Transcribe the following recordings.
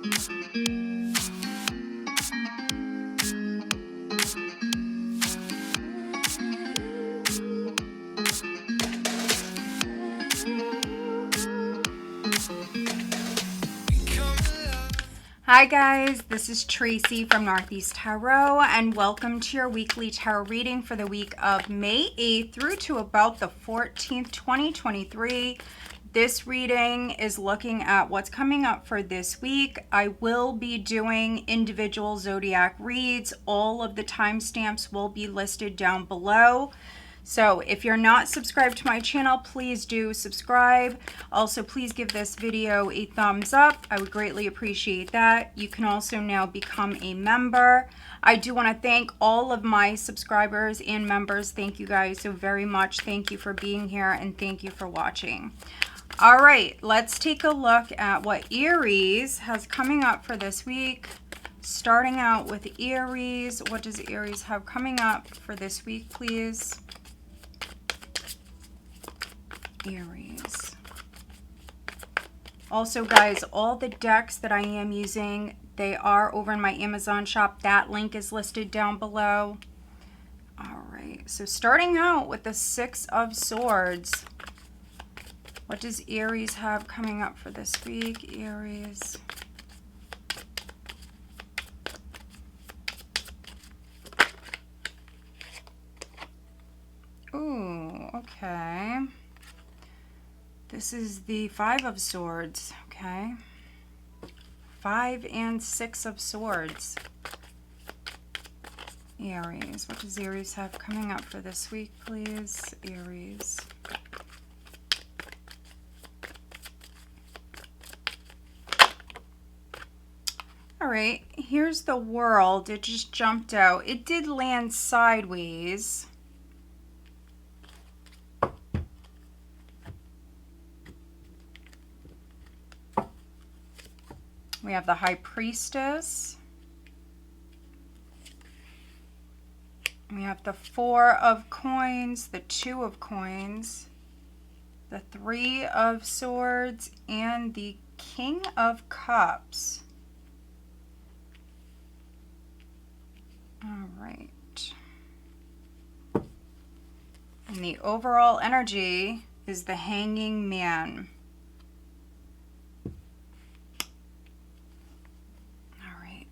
Hi guys, this is Tracy from Northeast Tarot, and welcome to your weekly tarot reading for the week of May 8th through to about the 14th, 2023. This reading is looking at what's coming up for this week. I will be doing individual zodiac reads. All of the timestamps will be listed down below. So if you're not subscribed to my channel, please do subscribe. Also, please give this video a thumbs up. I would greatly appreciate that. You can also now become a member. I do want to thank all of my subscribers and members. Thank you guys so very much. Thank you for being here and thank you for watching. All right, let's take a look at what Aries has coming up for this week. Starting out with Aries, what does Aries have coming up for this week, please? Aries. Also, guys, all the decks that I am using, they are over in my Amazon shop. That link is listed down below. All right, so starting out with the Six of Swords. What does Aries have coming up for this week? Aries. Ooh, okay. This is the Five of Swords, okay? 5 and 6 of Swords. Aries, what does Aries have coming up for this week, please? Aries. All right, here's the World. It just jumped out. It did land sideways. We have the High Priestess. We have the Four of Coins, the Two of Coins, the Three of Swords, and the King of Cups. All right. And the overall energy is the Hanging Man.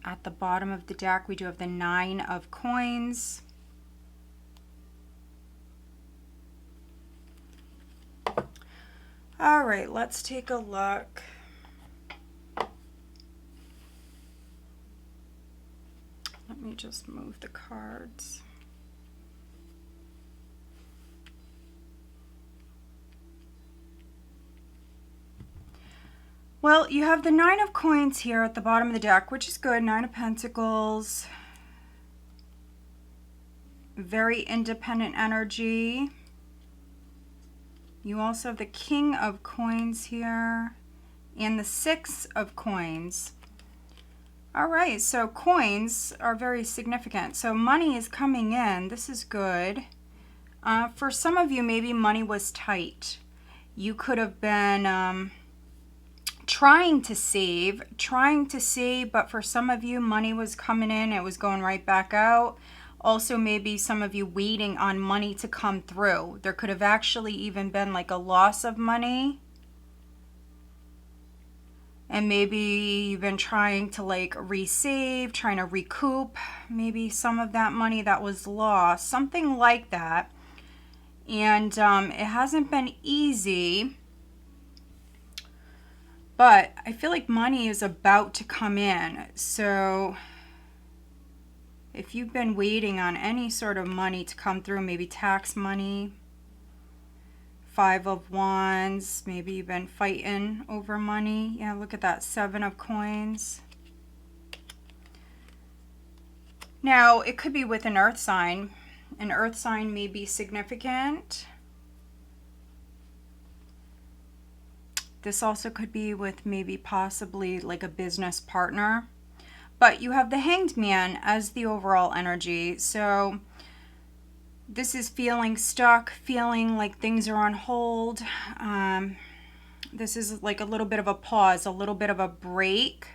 At the bottom of the deck, we do have the Nine of Coins. All right, let's take a look. Let me just move the cards. Well, you have the Nine of Coins here at the bottom of the deck, which is good. Nine of Pentacles. Very independent energy. You also have the King of Coins here and the Six of Coins. All right, so coins are very significant. So money is coming in. This is good. For some of you, maybe money was tight. You could have been... trying to save, but for some of you, money was coming in, it was going right back out. Also, maybe some of you waiting on money to come through. There could have actually even been like a loss of money. And maybe you've been trying to like resave, trying to recoup maybe some of that money that was lost, something like that. And it hasn't been easy. But I feel like money is about to come in. So if you've been waiting on any sort of money to come through, maybe tax money, Five of Wands, maybe you've been fighting over money. Yeah, look at that, Seven of Coins. Now, it could be with an earth sign. An earth sign may be significant. This also could be with maybe possibly like a business partner. But you have the Hanged Man as the overall energy. So this is feeling stuck, feeling like things are on hold. This is like a little bit of a pause, a little bit of a break.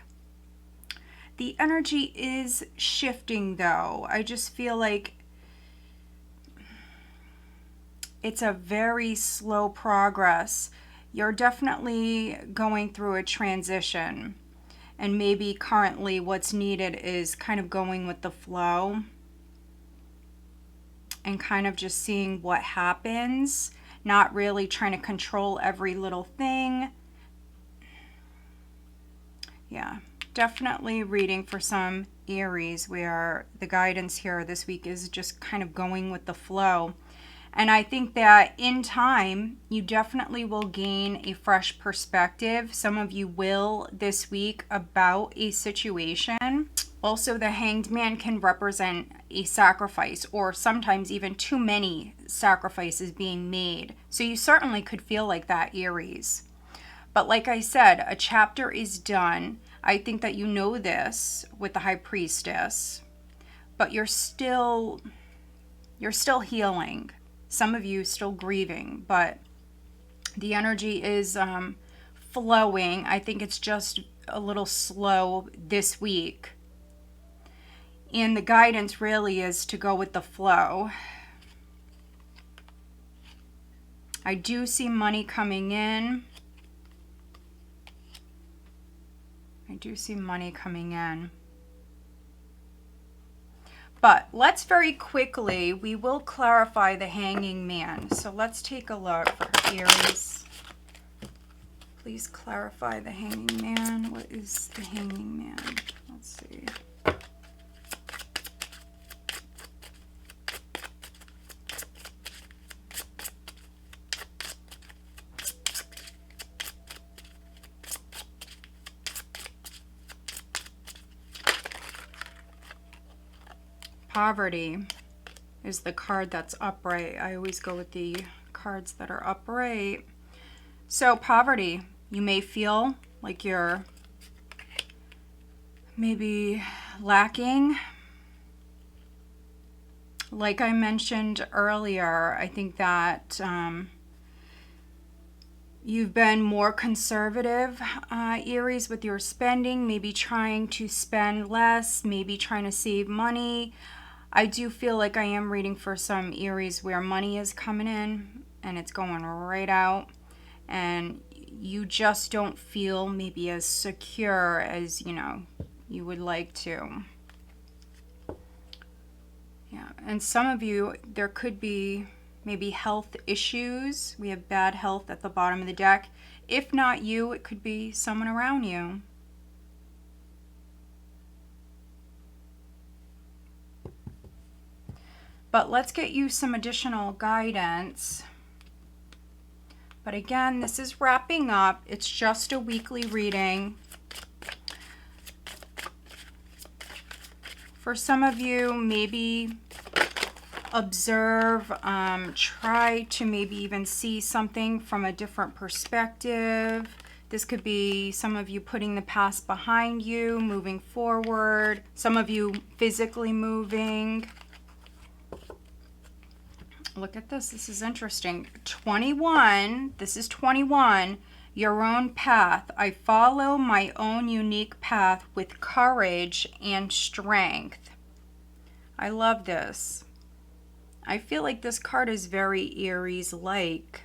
the energy is shifting though. I just feel like it's a very slow progress. You're definitely going through a transition. And maybe currently what's needed is kind of going with the flow and kind of just seeing what happens, not really trying to control every little thing. Yeah, definitely reading for some Aries where the guidance here this week is just kind of going with the flow. And I think that in time, you definitely will gain a fresh perspective. Some of you will this week about a situation. Also, the Hanged Man can represent a sacrifice, or sometimes even too many sacrifices being made. So you certainly could feel like that, Aries. But like I said, a chapter is done. I think that you know this with the High Priestess, but you're still healing. Some of you still grieving, but the energy is flowing. I think it's just a little slow this week. And the guidance really is to go with the flow. I do see money coming in. I do see money coming in. But let's very quickly, we will clarify the Hanging Man. So let's take a look for Aries. Please clarify the Hanging Man. What is the Hanging Man? Let's see. Poverty is the card that's upright. I always go with the cards that are upright. So poverty, you may feel like you're maybe lacking. Like I mentioned earlier, I think that you've been more conservative, Aries, with your spending, maybe trying to spend less, maybe trying to save money. I do feel like I am reading for some Aries where money is coming in and it's going right out, and you just don't feel maybe as secure as, you know, you would like to. Yeah, and some of you, there could be maybe health issues. We have bad health at the bottom of the deck. If not you, it could be someone around you. But let's get you some additional guidance. But again, this is wrapping up. It's just a weekly reading. For some of you, maybe observe, try to maybe even see something from a different perspective. This could be some of you putting the past behind you, moving forward. Some of you physically moving. Look at this. This is interesting. 21. This is 21. Your own path. I follow my own unique path with courage and strength. I love this. I feel like this card is very Aries-like.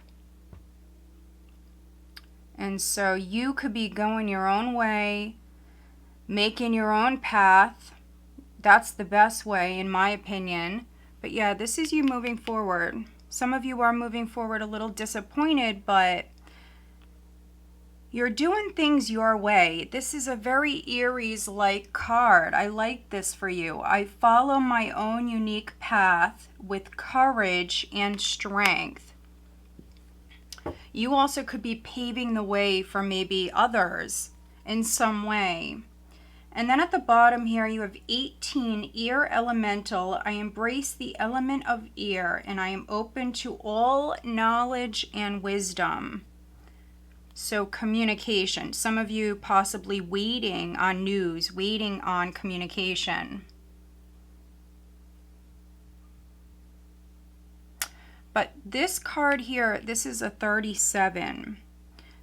And so you could be going your own way, making your own path. That's the best way, in my opinion. But yeah, this is you moving forward. Some of you are moving forward a little disappointed, but you're doing things your way. This is a very Aries-like card. I like this for you. I follow my own unique path with courage and strength. You also could be paving the way for maybe others in some way. And then at the bottom here, you have 18, Air Elemental. I embrace the element of air, and I am open to all knowledge and wisdom. So communication. Some of you possibly waiting on news, waiting on communication. But this card here, this is a 37.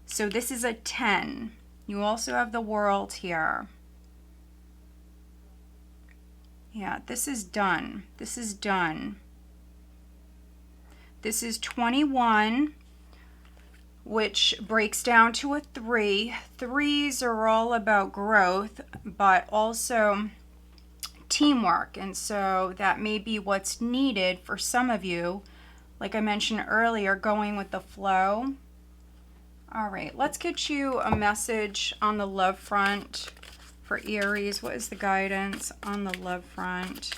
So this is a 10. You also have the World here. Yeah, this is done. This is done. This is 21, which breaks down to a 3. Threes are all about growth, but also teamwork. And so that may be what's needed for some of you. Like I mentioned earlier, going with the flow. All right, let's get you a message on the love front for Aries. What is the guidance on the love front?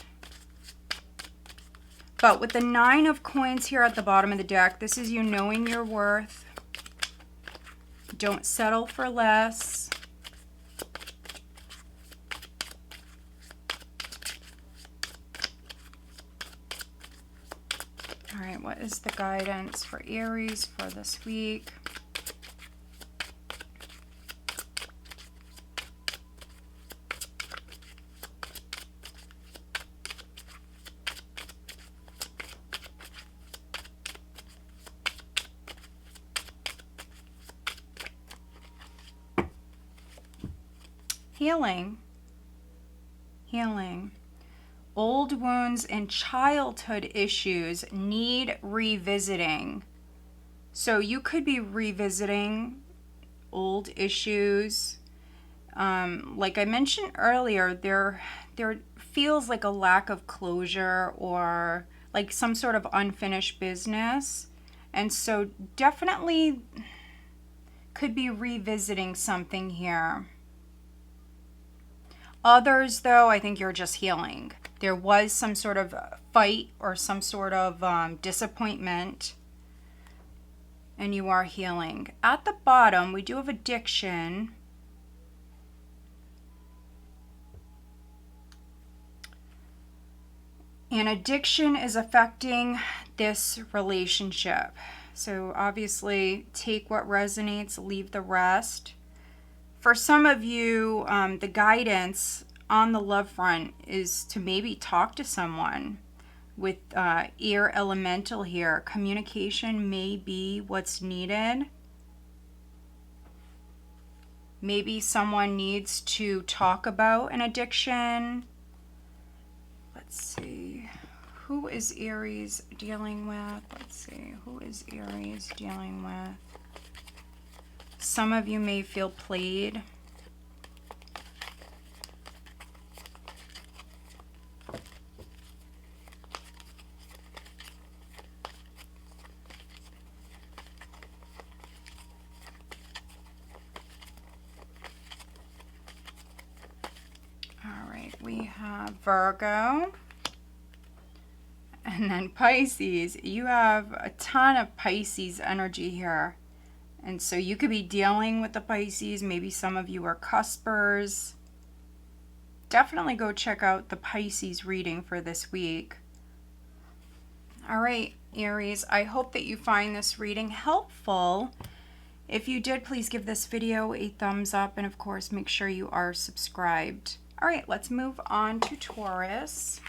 But with the 9 of coins here at the bottom of the deck, this is you knowing your worth. Don't settle for less. All right, what is the guidance for Aries for this week? Healing. Healing. Old wounds and childhood issues need revisiting. So you could be revisiting old issues. Like I mentioned earlier, there feels like a lack of closure or like some sort of unfinished business. And so definitely could be revisiting something here. Others, though, I think you're just healing. There was some sort of fight or some sort of disappointment, and you are healing. At the bottom, we do have addiction. And addiction is affecting this relationship. So obviously, take what resonates, leave the rest. For some of you, the guidance on the love front is to maybe talk to someone with air elemental here. Communication may be what's needed. Maybe someone needs to talk about an addiction. Let's see. Who is Aries dealing with? Let's see. Who is Aries dealing with? Some of you may feel played. All right, we have Virgo. And then Pisces. You have a ton of Pisces energy here. And so you could be dealing with the Pisces. Maybe some of you are cuspers. Definitely go check out the Pisces reading for this week. All right, Aries, I hope that you find this reading helpful. If you did, please give this video a thumbs up. And of course, make sure you are subscribed. All right, let's move on to Taurus.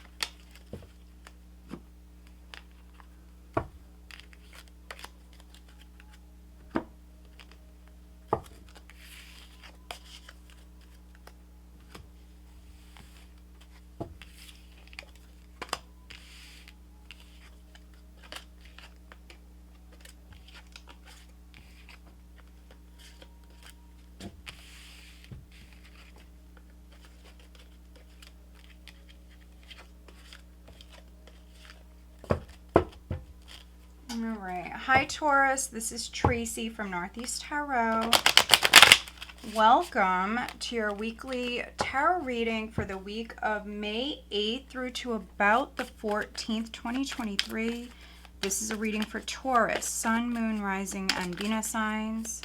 All right. Hi, Taurus. This is Tracy from Northeast Tarot. Welcome to your weekly tarot reading for the week of May 8th through to about the 14th, 2023. This is a reading for Taurus, Sun, Moon, Rising, and Venus signs.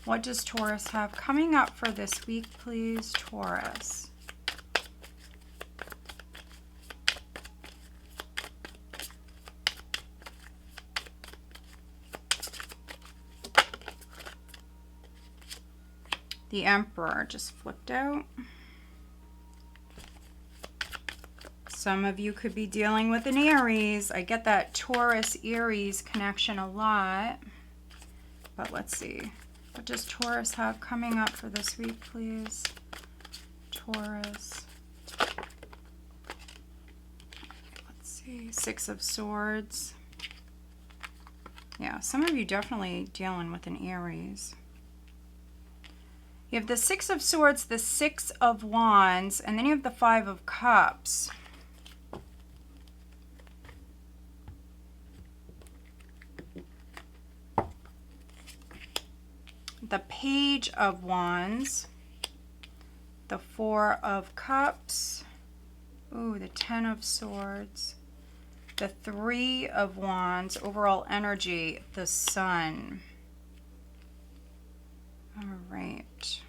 What does Taurus have coming up for this week, please, Taurus? The Emperor just flipped out. Some of you could be dealing with an Aries. I get that Taurus-Aries connection a lot. But let's see. What does Taurus have coming up for this week, please? Taurus. see, Six of Swords. Yeah, some of you definitely dealing with an Aries. You have the Six of Swords, the Six of Wands, and then you have the Five of Cups. The Page of Wands, the Four of Cups, ooh, the Ten of Swords, the Three of Wands, overall energy, the Sun. All right.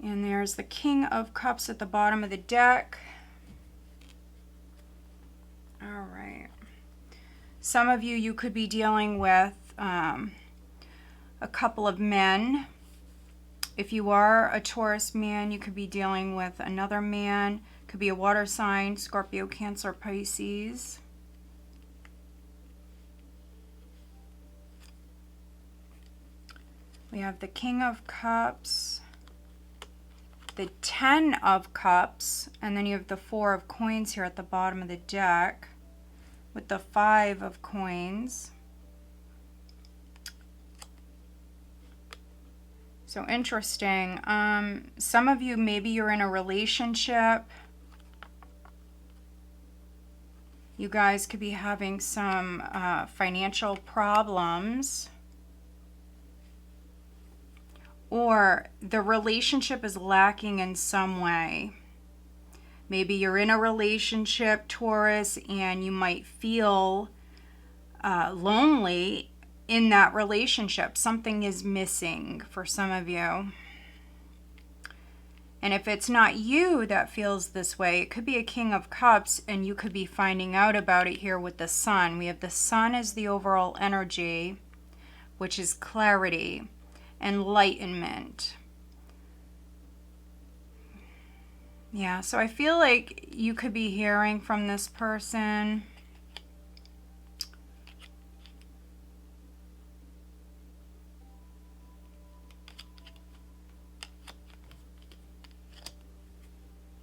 And there's the King of Cups at the bottom of the deck. All right. Some of you could be dealing with a couple of men. If you are a Taurus man, you could be dealing with another man. Could be a water sign, Scorpio, Cancer, Pisces. We have the King of Cups, the Ten of Cups, and then you have the Four of Coins here at the bottom of the deck with the Five of Coins. So interesting. Some of you, maybe you're in a relationship. You guys could be having some financial problems. Or the relationship is lacking in some way. Maybe you're in a relationship, Taurus, and you might feel lonely in that relationship. Something is missing for some of you. And if it's not you that feels this way, it could be a King of Cups, and you could be finding out about it here with the Sun. We have the Sun as the overall energy, which is clarity, enlightenment. Yeah, so I feel like you could be hearing from this person.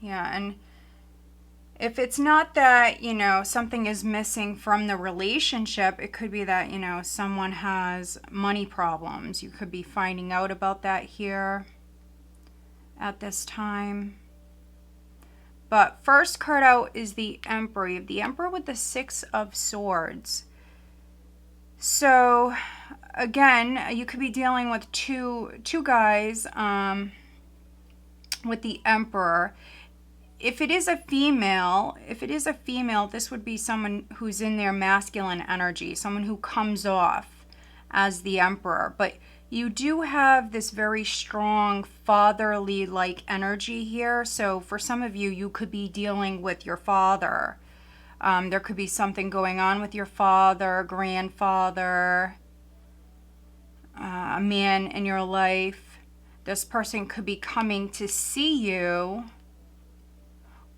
Yeah, and if it's not that, you know, something is missing from the relationship, it could be that, you know, someone has money problems. You could be finding out about that here at this time. But first card out is the Emperor. The Emperor with the Six of Swords. So, again, you could be dealing with two guys with the Emperor. If it is a female, this would be someone who's in their masculine energy, someone who comes off as the Emperor. But you do have this very strong fatherly-like energy here. So for some of you, you could be dealing with your father. There could be something going on with your father, grandfather, a man in your life. This person could be coming to see you,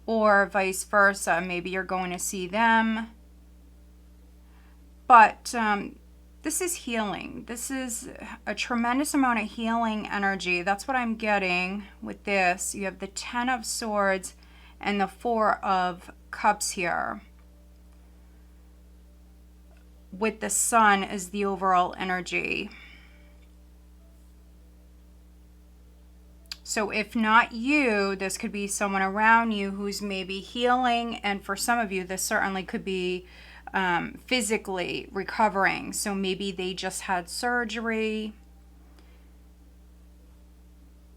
or vice versa. Maybe you're going to see them. But this is healing. This is a tremendous amount of healing energy. That's what I'm getting with this. You have the Ten of Swords and the Four of Cups here, with the Sun as the overall energy. So if not you, this could be someone around you who's maybe healing. And for some of you, this certainly could be physically recovering. So maybe they just had surgery.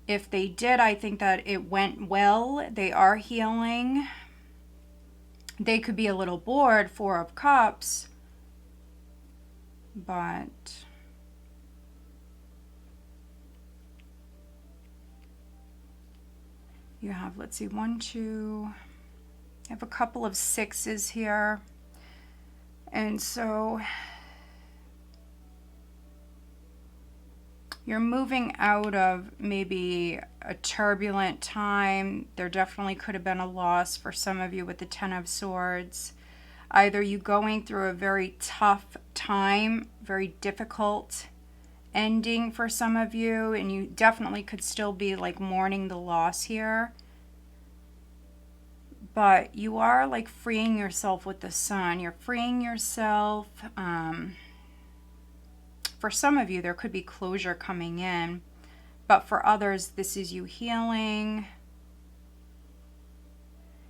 If they did, I think that it went well. They are healing. They could be a little bored, Four of Cups. But you have, let's see, 1, 2, you have a couple of sixes here. And so you're moving out of maybe a turbulent time. There definitely could have been a loss for some of you with the Ten of Swords. Either you going through a very tough time, very difficult ending for some of you, and you definitely could still be like mourning the loss here. But you are like freeing yourself with the sun. You're freeing yourself. For some of you, there could be closure coming in. But for others, this is you healing.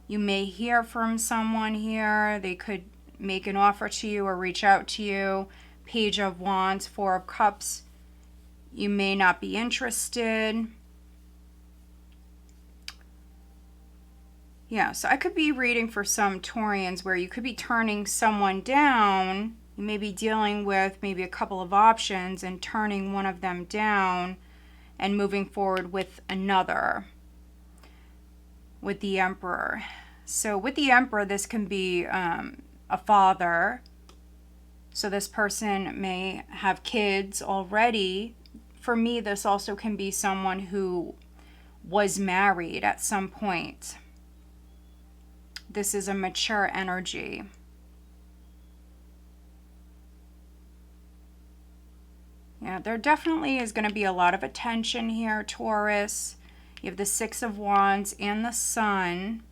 You may hear from someone here. They could make an offer to you or reach out to you. Page of Wands, Four of Cups. You may not be interested. Yeah, so I could be reading for some Taurians where you could be turning someone down. You may be dealing with maybe a couple of options and turning one of them down and moving forward with another. With the Emperor. So with the Emperor, this can be a father. So this person may have kids already. For me, this also can be someone who was married at some point. This is a mature energy. Yeah, there definitely is going to be a lot of attention here, Taurus. You have the Six of Wands and the Sun.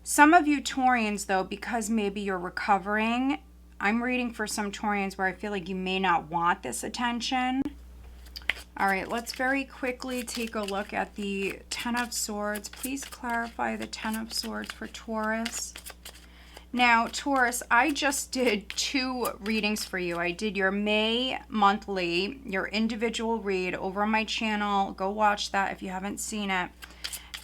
Some of you Taurians, though, because maybe you're recovering, I'm reading for some Taurians where I feel like you may not want this attention. All right, let's very quickly take a look at the Ten of Swords. Please clarify the Ten of Swords for Taurus. Now, Taurus, I just did 2 readings for you. I did your May monthly, your individual read over on my channel. Go watch that if you haven't seen it.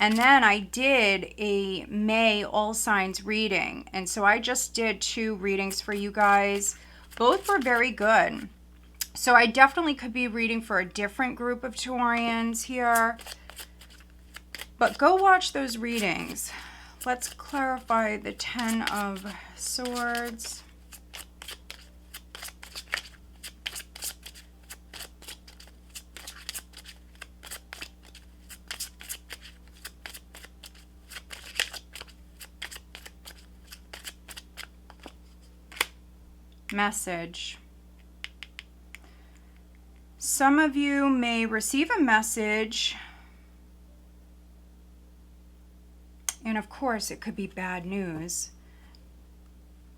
And then I did a May all signs reading. And so I just did 2 readings for you guys. Both were very good. So I definitely could be reading for a different group of Taurians here. But go watch those readings. Let's clarify the Ten of Swords. Message. Some of you may receive a message. And of course, it could be bad news.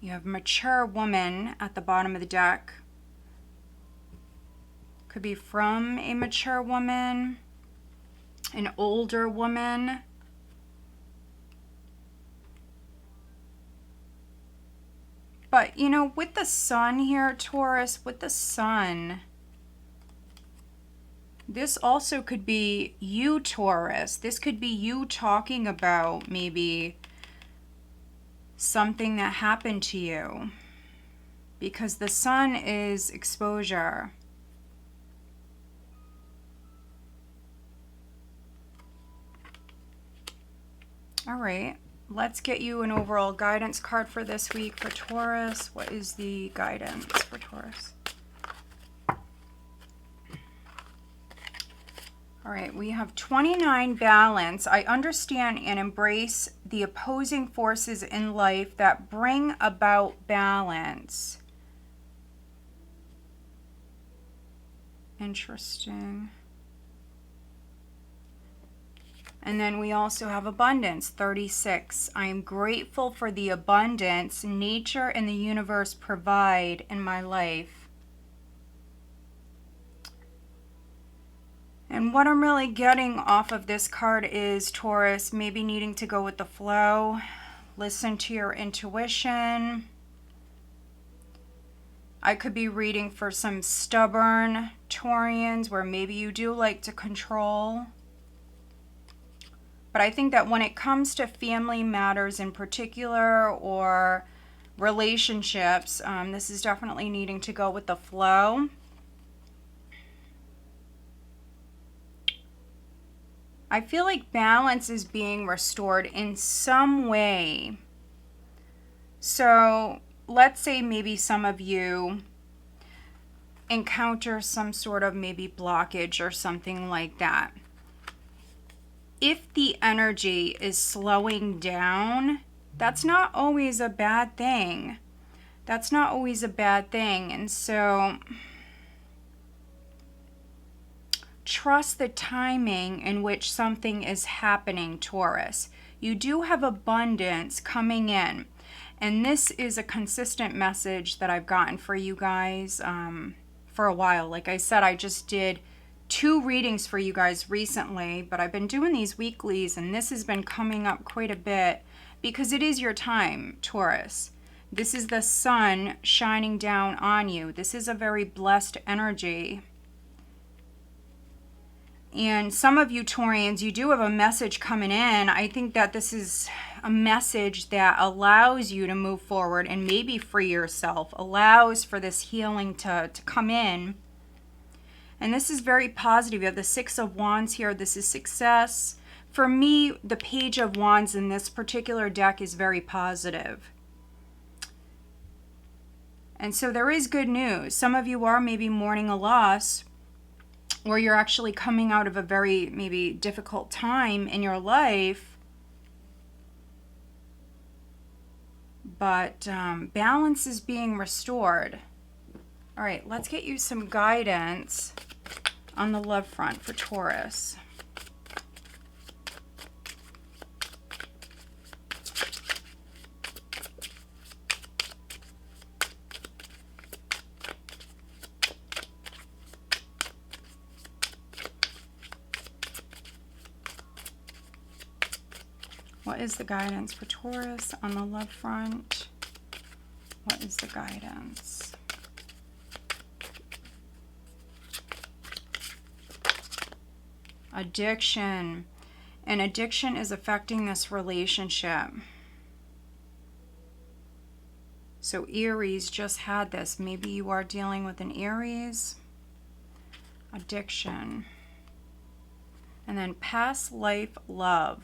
You have mature woman at the bottom of the deck. Could be from a mature woman, an older woman. But, you know, with the Sun here, Taurus, with the Sun, this also could be you, Taurus. This could be you talking about maybe something that happened to you. Because the Sun is exposure. All right. Let's get you an overall guidance card for this week for Taurus. What is the guidance for Taurus? All right, we have 29 balance. I understand and embrace the opposing forces in life that bring about balance. Interesting. And then we also have abundance, 36. I am grateful for the abundance nature and the universe provide in my life. And what I'm really getting off of this card is, Taurus, maybe needing to go with the flow. Listen to your intuition. I could be reading for some stubborn Taurians where maybe you do like to control. But I think that when it comes to family matters in particular or relationships, this is definitely needing to go with the flow. I feel like balance is being restored in some way. So let's say maybe some of you encounter some sort of maybe blockage or something like that. If the energy is slowing down, that's not always a bad thing. That's not always a bad thing. And so trust the timing in which something is happening, Taurus. You do have abundance coming in. And this is a consistent message that I've gotten for you guys for a while. Like I said, I just did 2 readings for you guys recently, but I've been doing these weeklies, and this has been coming up quite a bit because it is your time, Taurus. This is the sun shining down on you. This is a very blessed energy. And some of you Taurians, you do have a message coming in. I think that this is a message that allows you to move forward and maybe free yourself, allows for this healing to come in. And this is very positive. You have the 6 of Wands here. This is success. For me, the Page of Wands in this particular deck is very positive. And so there is good news. Some of you are maybe mourning a loss, or you're actually coming out of a very maybe difficult time in your life. But balance is being restored. All right, let's get you some guidance on the love front for Taurus. What is the guidance for Taurus on the love front? What is the guidance? Addiction. And addiction is affecting this relationship. So Aries just had this. Maybe you are dealing with an Aries. Addiction. And then past life love.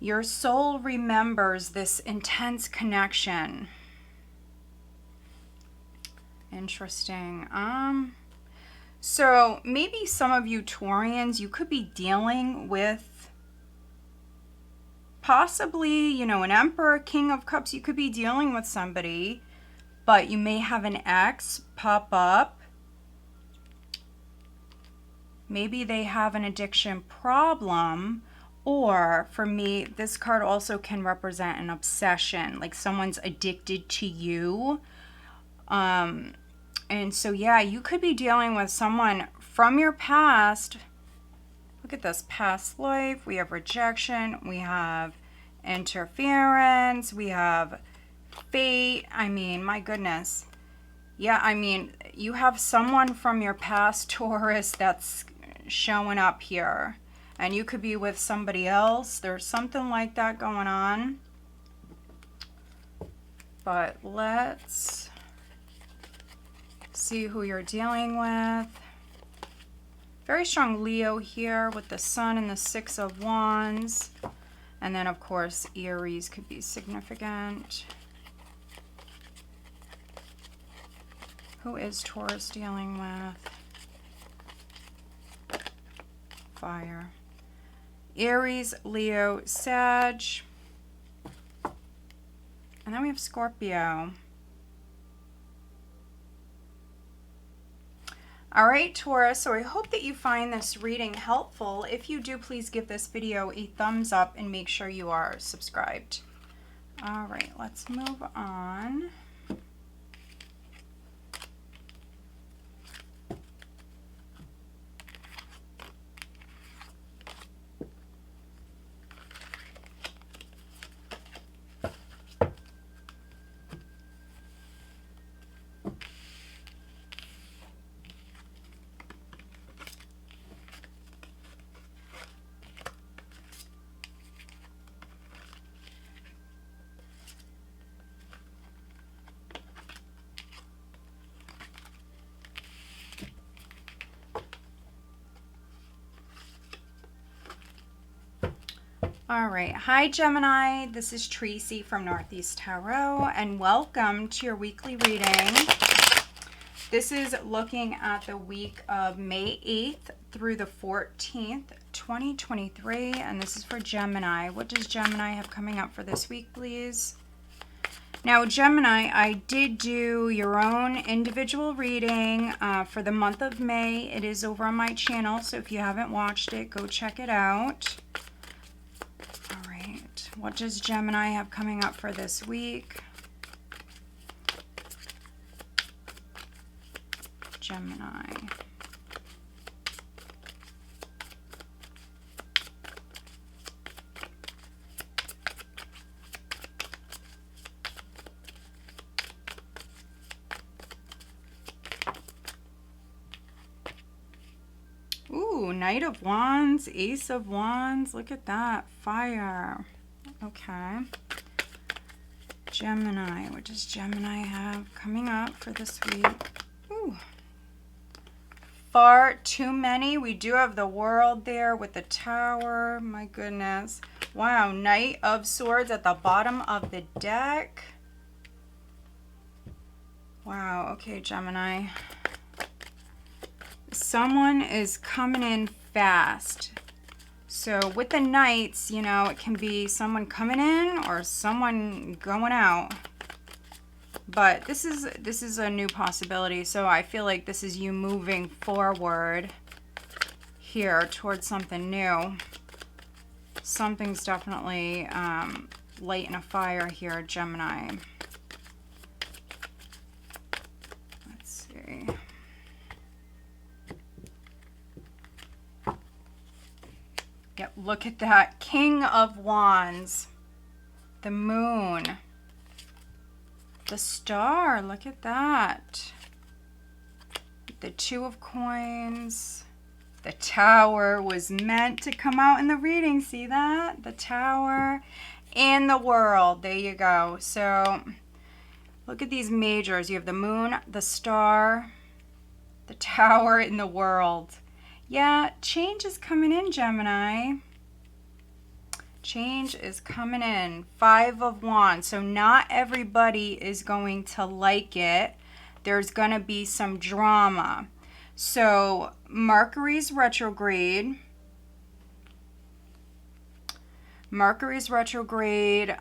Your soul remembers this intense connection. Interesting. So maybe some of you Taurians, you could be dealing with possibly, you know, an Emperor, King of Cups. You could be dealing with somebody, but you may have an ex pop up. Maybe they have an addiction problem. Or for me, this card also can represent an obsession, like someone's addicted to you. And so, yeah, you could be dealing with someone from your past. Look at this, past life. We have rejection. We have interference. We have fate. I mean, my goodness. Yeah, I mean, you have someone from your past, Taurus, that's showing up here. And you could be with somebody else. There's something like that going on. But let's see who you're dealing with. Very strong Leo here with the Sun and the 6 of Wands. And then, of course, Aries could be significant. Who is Taurus dealing with? Fire. Aries, Leo, Sag. And then we have Scorpio. All right, Taurus, so I hope that you find this reading helpful. If you do, please give this video a thumbs up and make sure you are subscribed. All right, let's move on. All right. Hi, Gemini. This is Tracy from Northeast Tarot, and welcome to your weekly reading. This is looking at the week of May 8th through the 14th, 2023, and this is for Gemini. What does Gemini have coming up for this week, please? Now, Gemini, I did do your own individual reading for the month of May. It is over on my channel, so if you haven't watched it, go check it out. All right, what does Gemini have coming up for this week? Gemini. Ooh, Knight of Wands, Ace of Wands. Look at that. Fire. Okay. Gemini. What does Gemini have coming up for this week? Ooh. Far too many. We do have the World there with the Tower. My goodness. Wow. Knight of Swords at the bottom of the deck. Wow. Okay, Gemini. Someone is coming in fast. So with the Knights, you know, it can be someone coming in or someone going out. But this is a new possibility. So I feel like this is you moving forward here towards something new. Something's definitely lighting a fire here, Gemini. Let's see. Yep, look at that. King of Wands. The Moon. The Star. Look at that. The Two of Coins. The Tower was meant to come out in the reading. See that? The Tower and the World. There you go. So look at these majors. You have the Moon, the Star, the Tower, and the World. Yeah, change is coming in, Gemini. Change is coming in. Five of Wands. So not everybody is going to like it. There's going to be some drama. So Mercury's retrograde. Mercury's retrograde.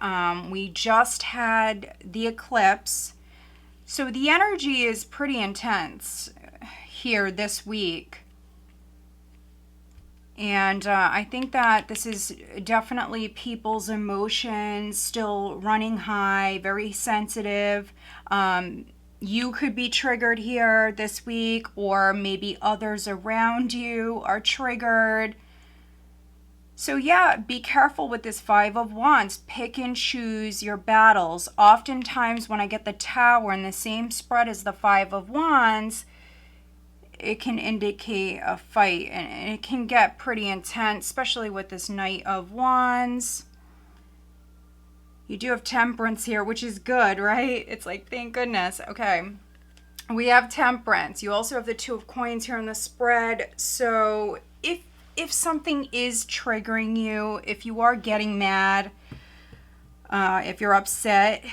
We just had the eclipse. So the energy is pretty intense here this week. And I think that this is definitely people's emotions still running high, very sensitive. You could be triggered here this week, or maybe others around you are triggered. So yeah, be careful with this Five of Wands. Pick and choose your battles. Oftentimes when I get the Tower in the same spread as the Five of Wands, it can indicate a fight, and it can get pretty intense, especially with this Knight of Wands. You do have Temperance here, which is good, right? It's like, thank goodness. Okay, we have Temperance. You also have the Two of Coins here in the spread. So if something is triggering you, if you are getting mad, if you're upset,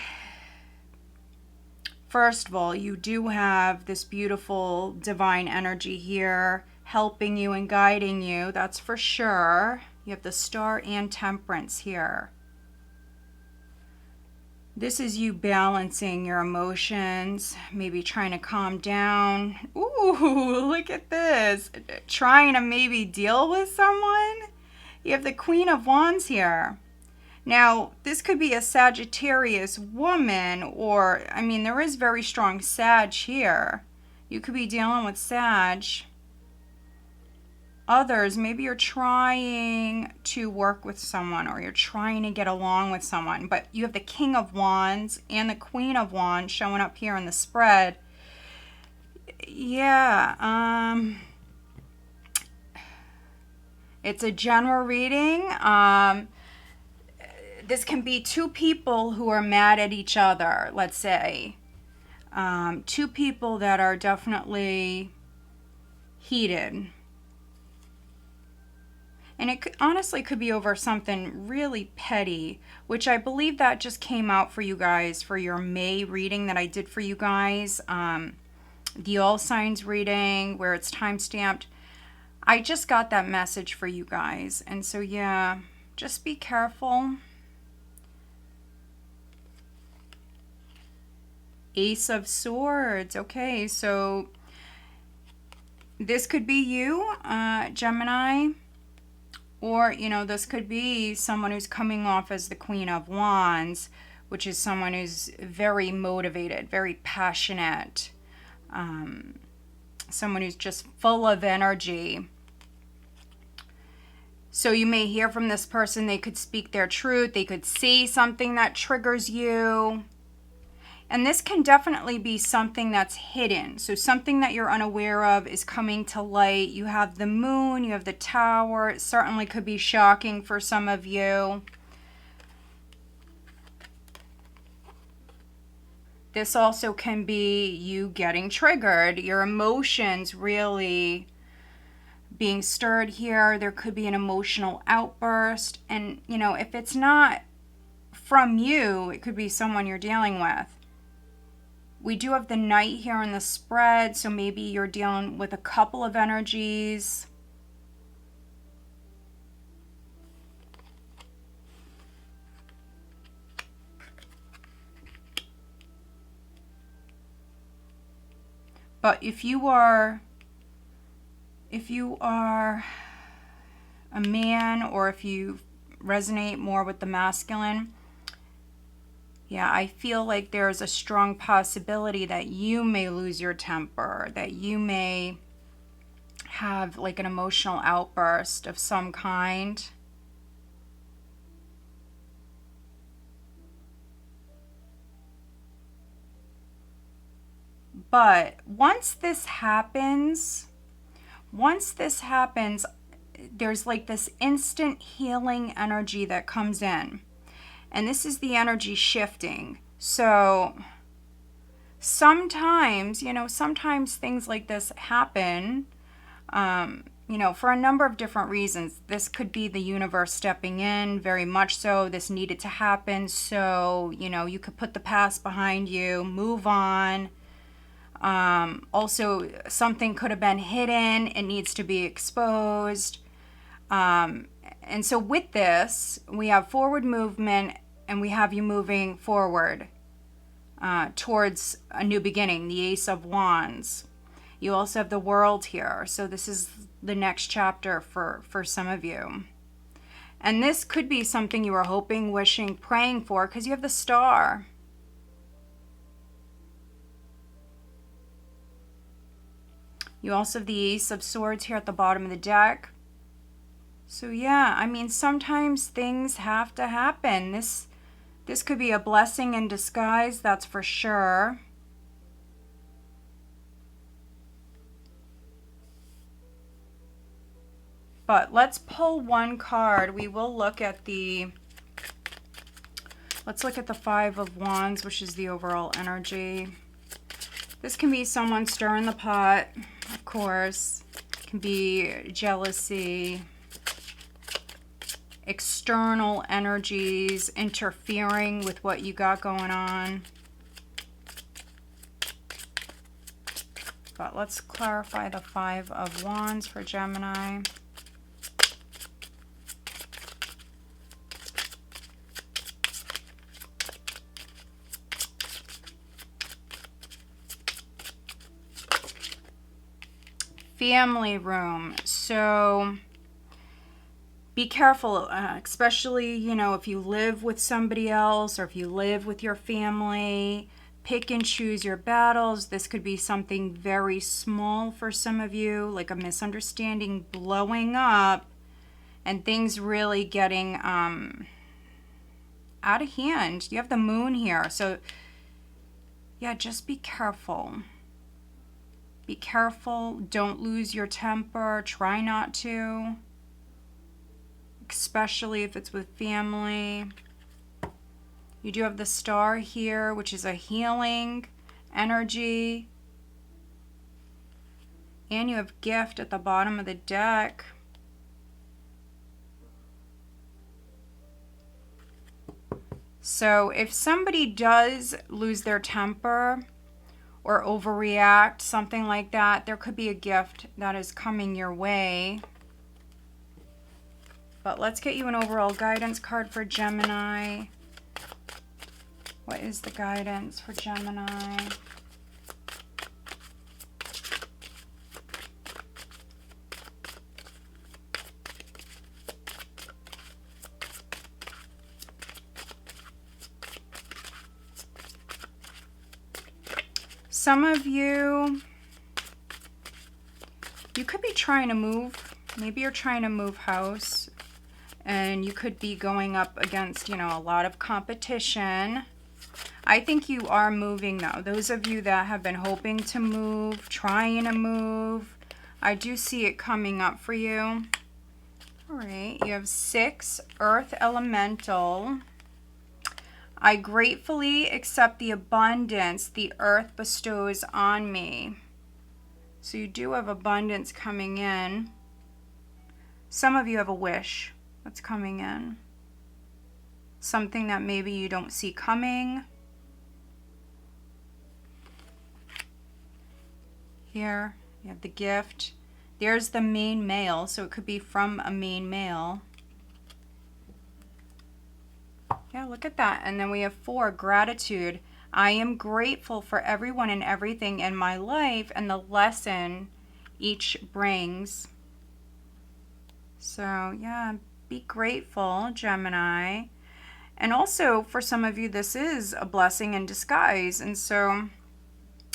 first of all, you do have this beautiful divine energy here helping you and guiding you. That's for sure. You have the Star and Temperance here. This is you balancing your emotions, maybe trying to calm down. Ooh, look at this. Trying to maybe deal with someone. You have the Queen of Wands here. Now, this could be a Sagittarius woman, or, I mean, there is very strong Sag here. You could be dealing with Sag. Others, maybe you're trying to work with someone, or you're trying to get along with someone, but you have the King of Wands and the Queen of Wands showing up here in the spread. Yeah, it's a general reading. This can be two people who are mad at each other, let's say. Two people that are definitely heated. And it honestly could be over something really petty, which I believe that just came out for you guys for your May reading that I did for you guys. The All Signs reading where it's time-stamped. I just got that message for you guys. And so, yeah, just be careful. Ace of Swords. Okay, so this could be you, Gemini, or, you know, this could be someone who's coming off as the Queen of Wands, which is someone who's very motivated, very passionate, someone who's just full of energy. So you may hear from this person, they could speak their truth, they could say something that triggers you. And this can definitely be something that's hidden. So something that you're unaware of is coming to light. You have the moon, you have the tower. It certainly could be shocking for some of you. This also can be you getting triggered, your emotions really being stirred here. There could be an emotional outburst. And, you know, if it's not from you, it could be someone you're dealing with. We do have the Knight here in the spread, so maybe you're dealing with a couple of energies. But if you are a man, or if you resonate more with the masculine, yeah, I feel like there's a strong possibility that you may lose your temper, that you may have like an emotional outburst of some kind. But once this happens, there's like this instant healing energy that comes in. And this is the energy shifting. So sometimes, you know, sometimes things like this happen, you know, for a number of different reasons. This could be the universe stepping in, very much so. This needed to happen. So, you know, you could put the past behind you, move on. Also, something could have been hidden. It needs to be exposed. And so with this, we have forward movement, and we have you moving forward towards a new beginning, the Ace of Wands. You also have the World here. So this is the next chapter for some of you. And this could be something you were hoping, wishing, praying for, because you have the Star. You also have the Ace of Swords here at the bottom of the deck. So yeah, I mean, sometimes things have to happen. This could be a blessing in disguise, that's for sure. But let's pull one card. We will look at let's look at the Five of Wands, which is the overall energy. This can be someone stirring the pot, of course. It can be jealousy, external energies interfering with what you got going on. But let's clarify the Five of Wands for Gemini. Family room. So be careful, especially, you know, if you live with somebody else or if you live with your family. Pick and choose your battles. This could be something very small for some of you, like a misunderstanding blowing up and things really getting out of hand. You have the moon here. So yeah, just be careful. Be careful. Don't lose your temper. Try not to. Especially if it's with family. You do have the Star here, which is a healing energy. And you have Gift at the bottom of the deck. So if somebody does lose their temper or overreact, something like that, there could be a gift that is coming your way. But let's get you an overall guidance card for Gemini. What is the guidance for Gemini? Some of you could be trying to move. Maybe you're trying to move house, and you could be going up against, a lot of competition. I think you are moving though. Those of you that have been hoping to move, trying to move, I do see it coming up for you. All right, you have 6, Earth Elemental. I gratefully accept the abundance the earth bestows on me. So you do have abundance coming in. Some of you have a wish that's coming in. Something that maybe you don't see coming. Here, you have the gift. There's the main male, so it could be from a main male. Yeah, look at that. And then we have 4, gratitude. I am grateful for everyone and everything in my life and the lesson each brings. So, yeah, be grateful, Gemini. And also, for some of you, this is a blessing in disguise. And so,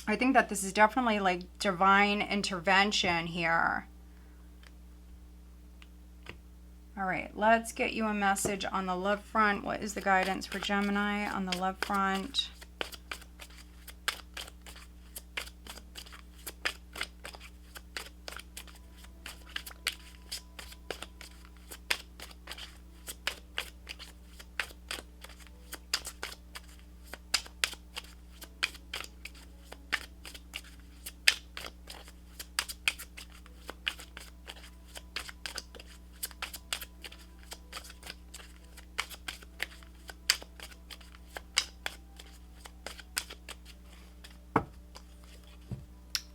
I think that this is definitely like divine intervention here. All right, let's get you a message on the love front. What is the guidance for Gemini on the love front?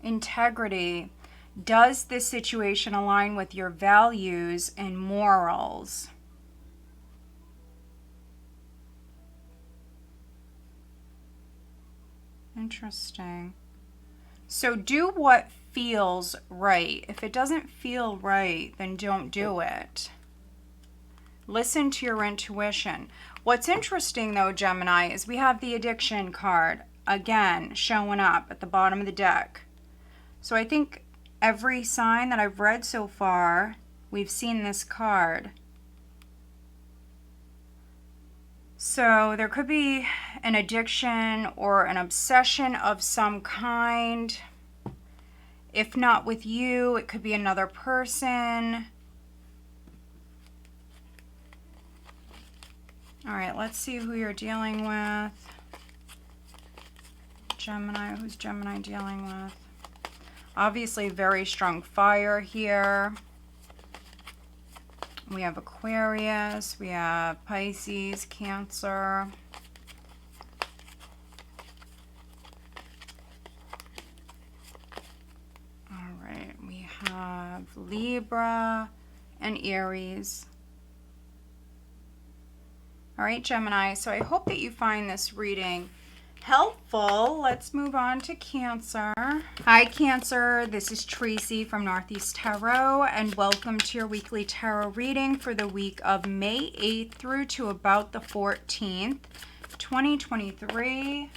Integrity. Does this situation align with your values and morals? Interesting. So do what feels right. If it doesn't feel right, then don't do it. Listen to your intuition. What's interesting though, Gemini, is we have the addiction card again showing up at the bottom of the deck. So I think every sign that I've read so far, we've seen this card. So there could be an addiction or an obsession of some kind. If not with you, it could be another person. All right, let's see who you're dealing with. Gemini, who's Gemini dealing with? Obviously, very strong fire here. We have Aquarius, we have Pisces, Cancer. All right, we have Libra and Aries. All right, Gemini, so I hope that you find this reading helpful. Let's move on to Cancer. Hi, Cancer. This is Tracy from Northeast Tarot, and welcome to your weekly tarot reading for the week of May 8th through to about the 14th, 2023.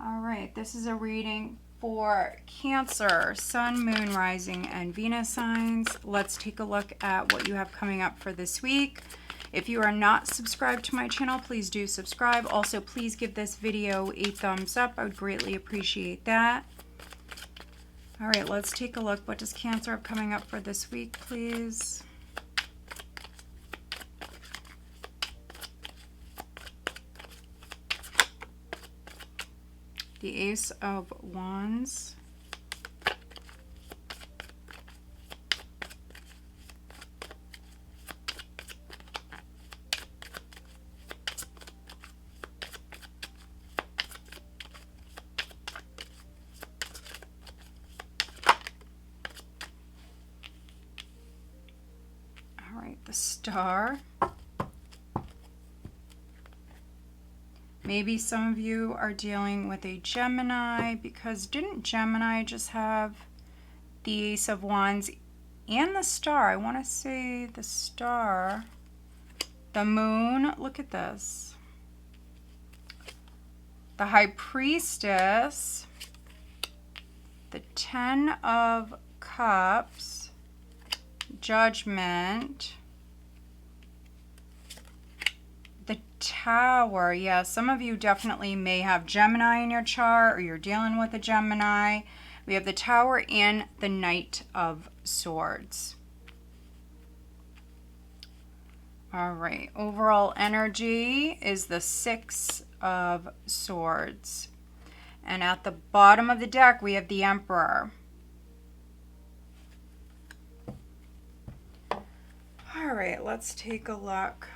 All right, this is a reading for Cancer, Sun, Moon, Rising, and Venus signs. Let's take a look at what you have coming up for this week. If you are not subscribed to my channel, please do subscribe. Also, please give this video a thumbs up. I would greatly appreciate that. All right, let's take a look. What does Cancer have coming up for this week, please? The Ace of Wands. The Star. Maybe some of you are dealing with a Gemini, because didn't Gemini just have the Ace of Wands and the Star? I want to say the Star, the Moon. Look at this. The High Priestess, the Ten of Cups, Judgment, the Tower. Yeah, some of you definitely may have Gemini in your chart, or you're dealing with a Gemini. We have the Tower and the Knight of Swords. All right, overall energy is the Six of Swords. And at the bottom of the deck, we have the Emperor. All right, let's take a look.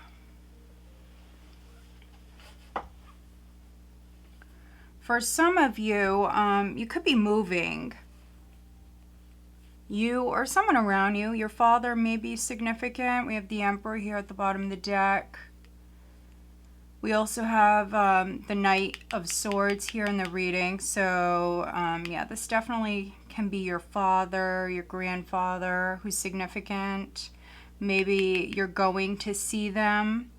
For some of you, you could be moving. You or someone around you, your father may be significant. We have the Emperor here at the bottom of the deck. We also have the Knight of Swords here in the reading. So, yeah, this definitely can be your father, your grandfather who's significant. Maybe you're going to see them,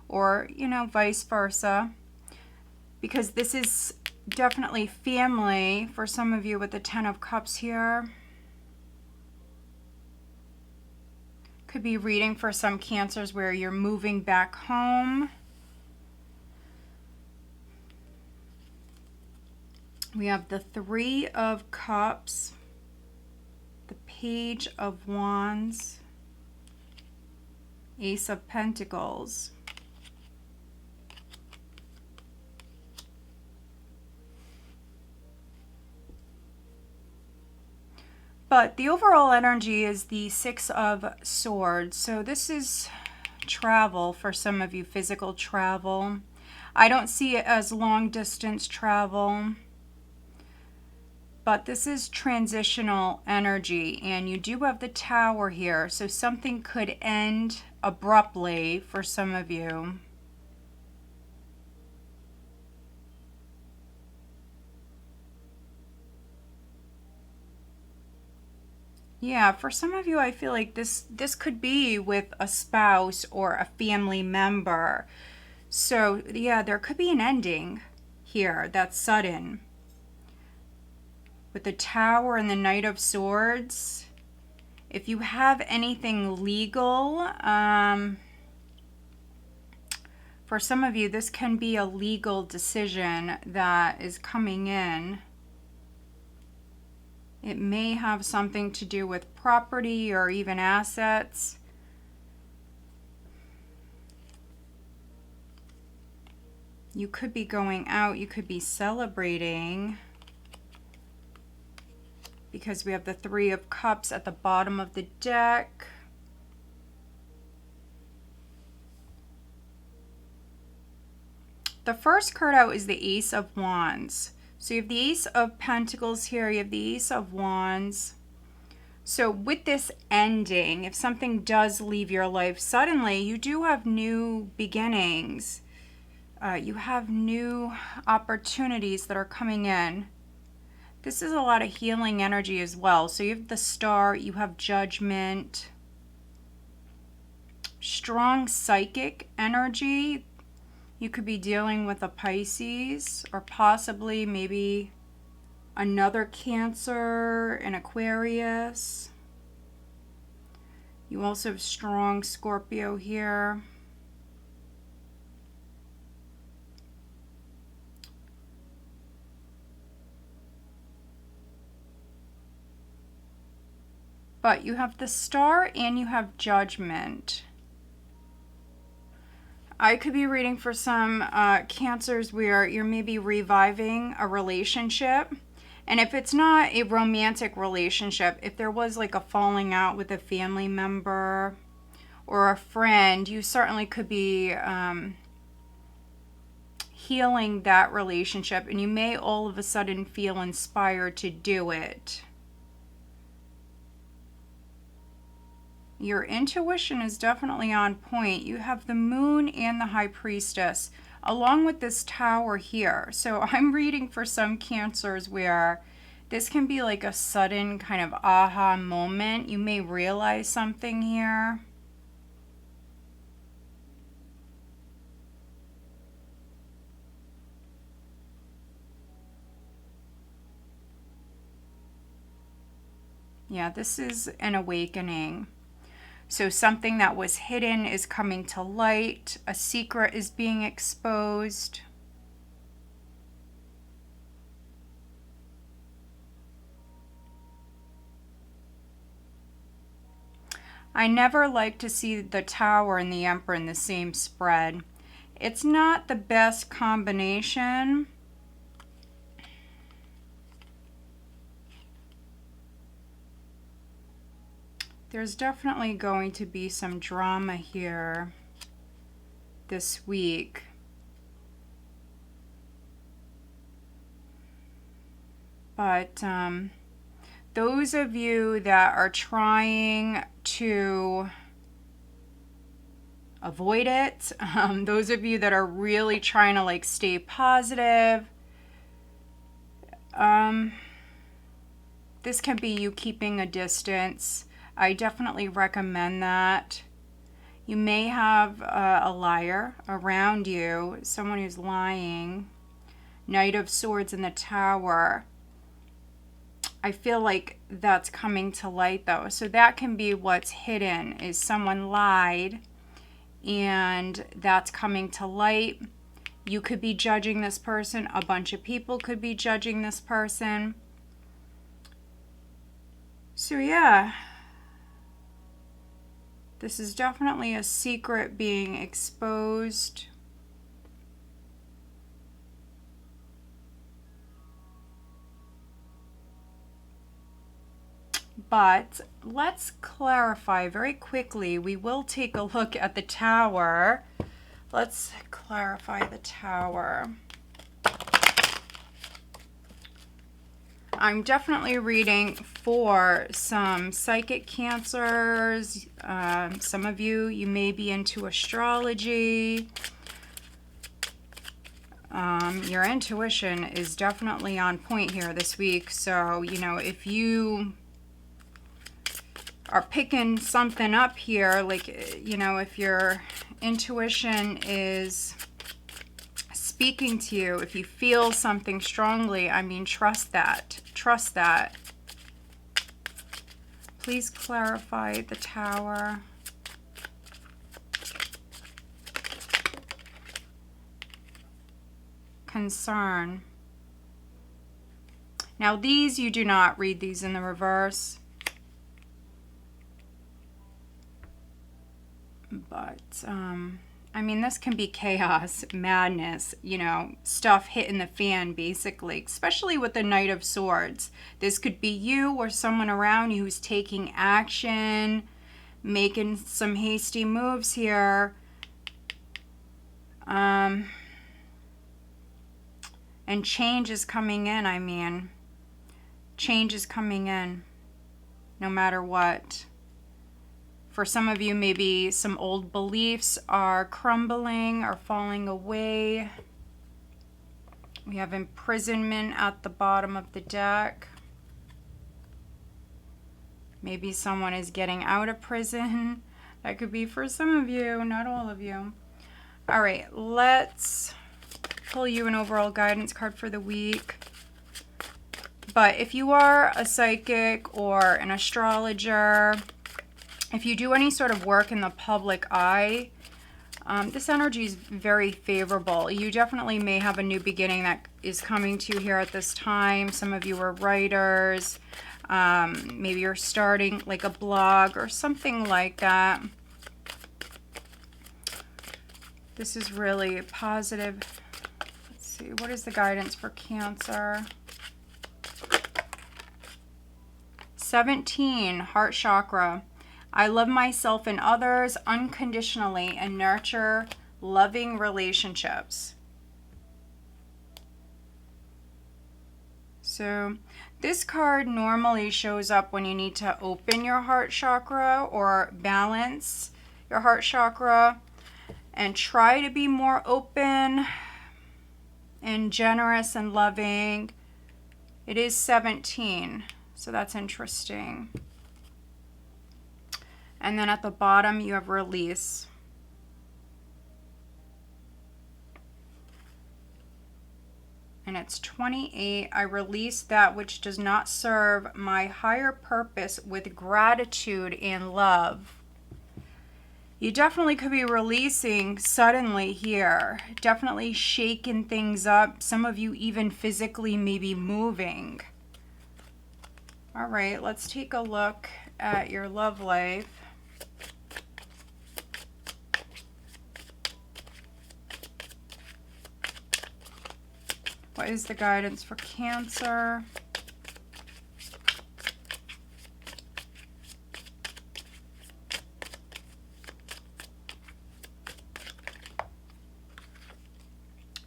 or, you know, vice versa. Because this is definitely family for some of you with the Ten of Cups here. Could be reading for some Cancers where you're moving back home. We have the Three of Cups, the Page of Wands, Ace of Pentacles. But the overall energy is the Six of Swords. So this is travel for some of you, physical travel. I don't see it as long distance travel, but this is transitional energy, and you do have the Tower here, so something could end abruptly for some of you. Yeah, for some of you, I feel like this could be with a spouse or a family member. So, yeah, there could be an ending here that's sudden. With the Tower and the Knight of Swords, if you have anything legal, for some of you, this can be a legal decision that is coming in. It may have something to do with property or even assets. You could be going out, you could be celebrating, because we have the Three of Cups at the bottom of the deck. The first card out is the Ace of Wands. So you have the Ace of Pentacles here, you have the Ace of Wands. So with this ending, if something does leave your life suddenly, you do have new beginnings. You have new opportunities that are coming in. This is a lot of healing energy as well. So you have the Star, you have Judgment, strong psychic energy. You could be dealing with a Pisces, or possibly maybe another Cancer, an Aquarius. You also have strong Scorpio here. But you have the Star and you have Judgment. I could be reading for some Cancers where you're maybe reviving a relationship. And if it's not a romantic relationship, if there was like a falling out with a family member or a friend, you certainly could be healing that relationship. And you may all of a sudden feel inspired to do it. Your intuition is definitely on point. You have the Moon and the High Priestess. along with this Tower here. So I'm reading for some Cancers where this can be like a sudden kind of aha moment. You may realize something here. Yeah, this is an awakening. So something that was hidden is coming to light. A secret is being exposed. I never like to see the Tower and the Emperor in the same spread. It's not the best combination. There's definitely going to be some drama here this week. But those of you that are trying to avoid it, those of you that are really trying to like stay positive, this can be you keeping a distance. I definitely recommend that. You may have a liar around you, someone who's lying. Knight of Swords in the Tower. I feel like that's coming to light though. So that can be what's hidden, is someone lied and that's coming to light. You could be judging this person. A bunch of people could be judging this person. So yeah. This is definitely a secret being exposed. But let's clarify very quickly. We will take a look at the Tower. Let's clarify the Tower. I'm definitely reading for some psychic Cancers. Some of you may be into astrology. Your intuition is definitely on point here this week. So, you know, if you are picking something up here, like, you know, if your intuition is speaking to you, if you feel something strongly, I mean, trust that. Trust that. Please clarify the Tower. Concern. Now these, you do not read these in the reverse. But, I mean, this can be chaos, madness, you know, stuff hitting the fan, basically, especially with the Knight of Swords. This could be you or someone around you who's taking action, making some hasty moves here. And change is coming in, I mean. Change is coming in, no matter what. For some of you, maybe some old beliefs are crumbling or falling away. We have imprisonment at the bottom of the deck. Maybe someone is getting out of prison. That could be for some of you, not all of you. All right, let's pull you an overall guidance card for the week. But if you are a psychic or an astrologer, if you do any sort of work in the public eye, this energy is very favorable. You definitely may have a new beginning that is coming to you here at this time. Some of you are writers. Maybe you're starting like a blog or something like that. This is really positive. Let's see, what is the guidance for Cancer? 17, heart chakra. I love myself and others unconditionally and nurture loving relationships. So this card normally shows up when you need to open your heart chakra or balance your heart chakra. and try to be more open and generous and loving. It is 17, so that's interesting. And then at the bottom, you have release. And it's 28. I release that which does not serve my higher purpose with gratitude and love. You definitely could be releasing suddenly here. Definitely shaking things up. Some of you even physically maybe moving. All right, let's take a look at your love life. What is the guidance for Cancer?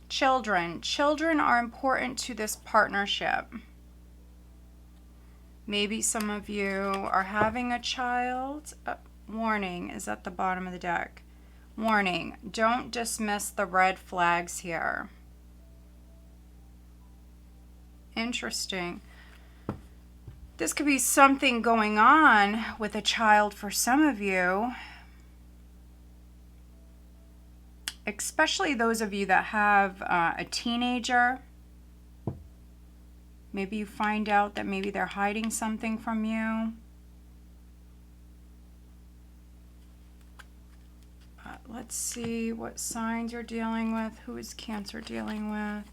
Children. Children are important to this partnership. Maybe some of you are having a child. Warning is at the bottom of the deck. Warning, don't dismiss the red flags here. Interesting. This could be something going on with a child for some of you. Especially those of you that have a teenager. Maybe you find out that maybe they're hiding something from you. Let's see what signs you're dealing with. Who is Cancer dealing with?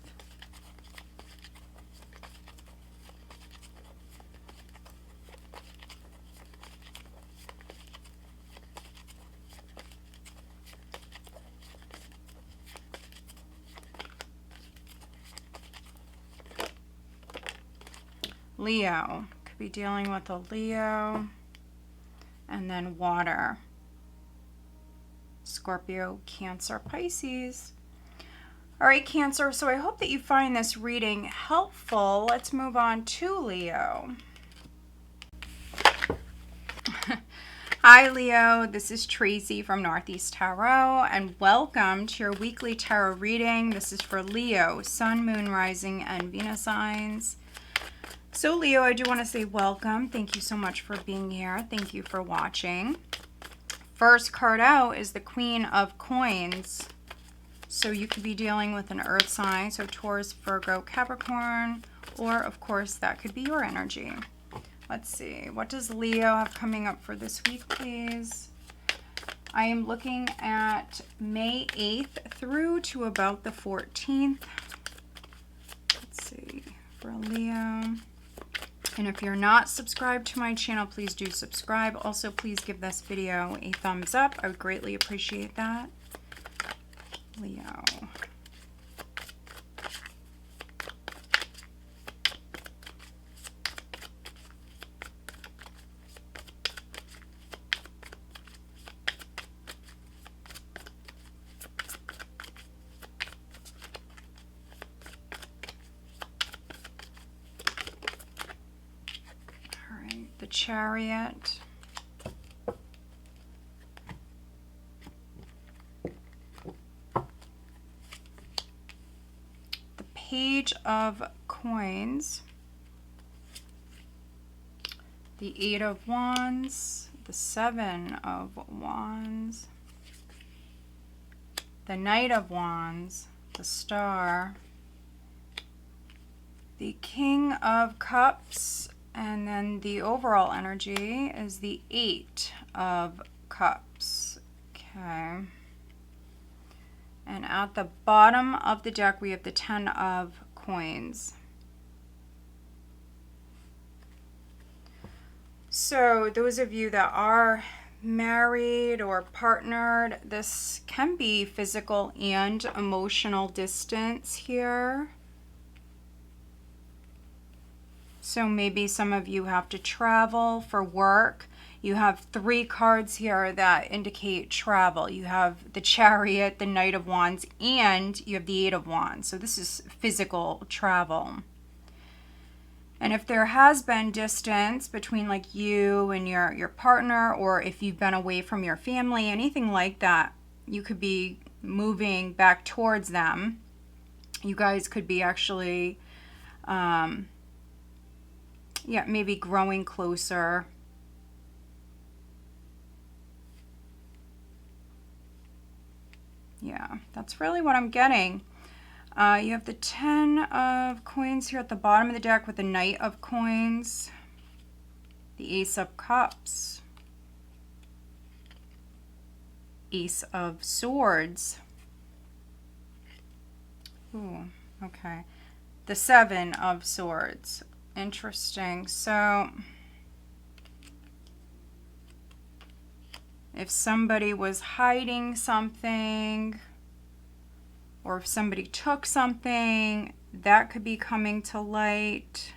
Leo. Could be dealing with a Leo. And then water. Scorpio, Cancer, Pisces. All right, Cancer. So I hope that you find this reading helpful. Let's move on to Leo. Hi, Leo. This is Tracy from Northeast Tarot, and welcome to your weekly tarot reading. This is for Leo, Sun, Moon, Rising, and Venus signs. So Leo, I do want to say welcome. Thank you so much for being here. Thank you for watching. First card out is the Queen of Coins. So you could be dealing with an earth sign, so Taurus, Virgo, Capricorn, or of course that could be your energy. Let's see, what does Leo have coming up for this week, please? I am looking at May 8th through to about the 14th. Let's see, for Leo. And if you're not subscribed to my channel, please do subscribe. Also, please give this video a thumbs up. I would greatly appreciate that. Leo. The Chariot, the Page of Coins, the Eight of Wands, the Seven of Wands, the Knight of Wands, the Star, the King of Cups, and then the overall energy is the Eight of Cups. Okay. And at the bottom of the deck, we have the Ten of Coins. So those of you that are married or partnered, this can be physical and emotional distance here. So maybe some of you have to travel for work. You have three cards here that indicate travel. You have the Chariot, the Knight of Wands, and you have the Eight of Wands. So this is physical travel. And if there has been distance between like you and your partner, or if you've been away from your family, anything like that, you could be moving back towards them. You guys could be actually, yeah, maybe growing closer. Yeah, that's really what I'm getting. You have the 10 of coins here at the bottom of the deck with the Knight of coins, the Ace of cups, Ace of swords. Ooh, okay. The 7 of swords. Interesting. So if somebody was hiding something, or if somebody took something, that could be coming to light.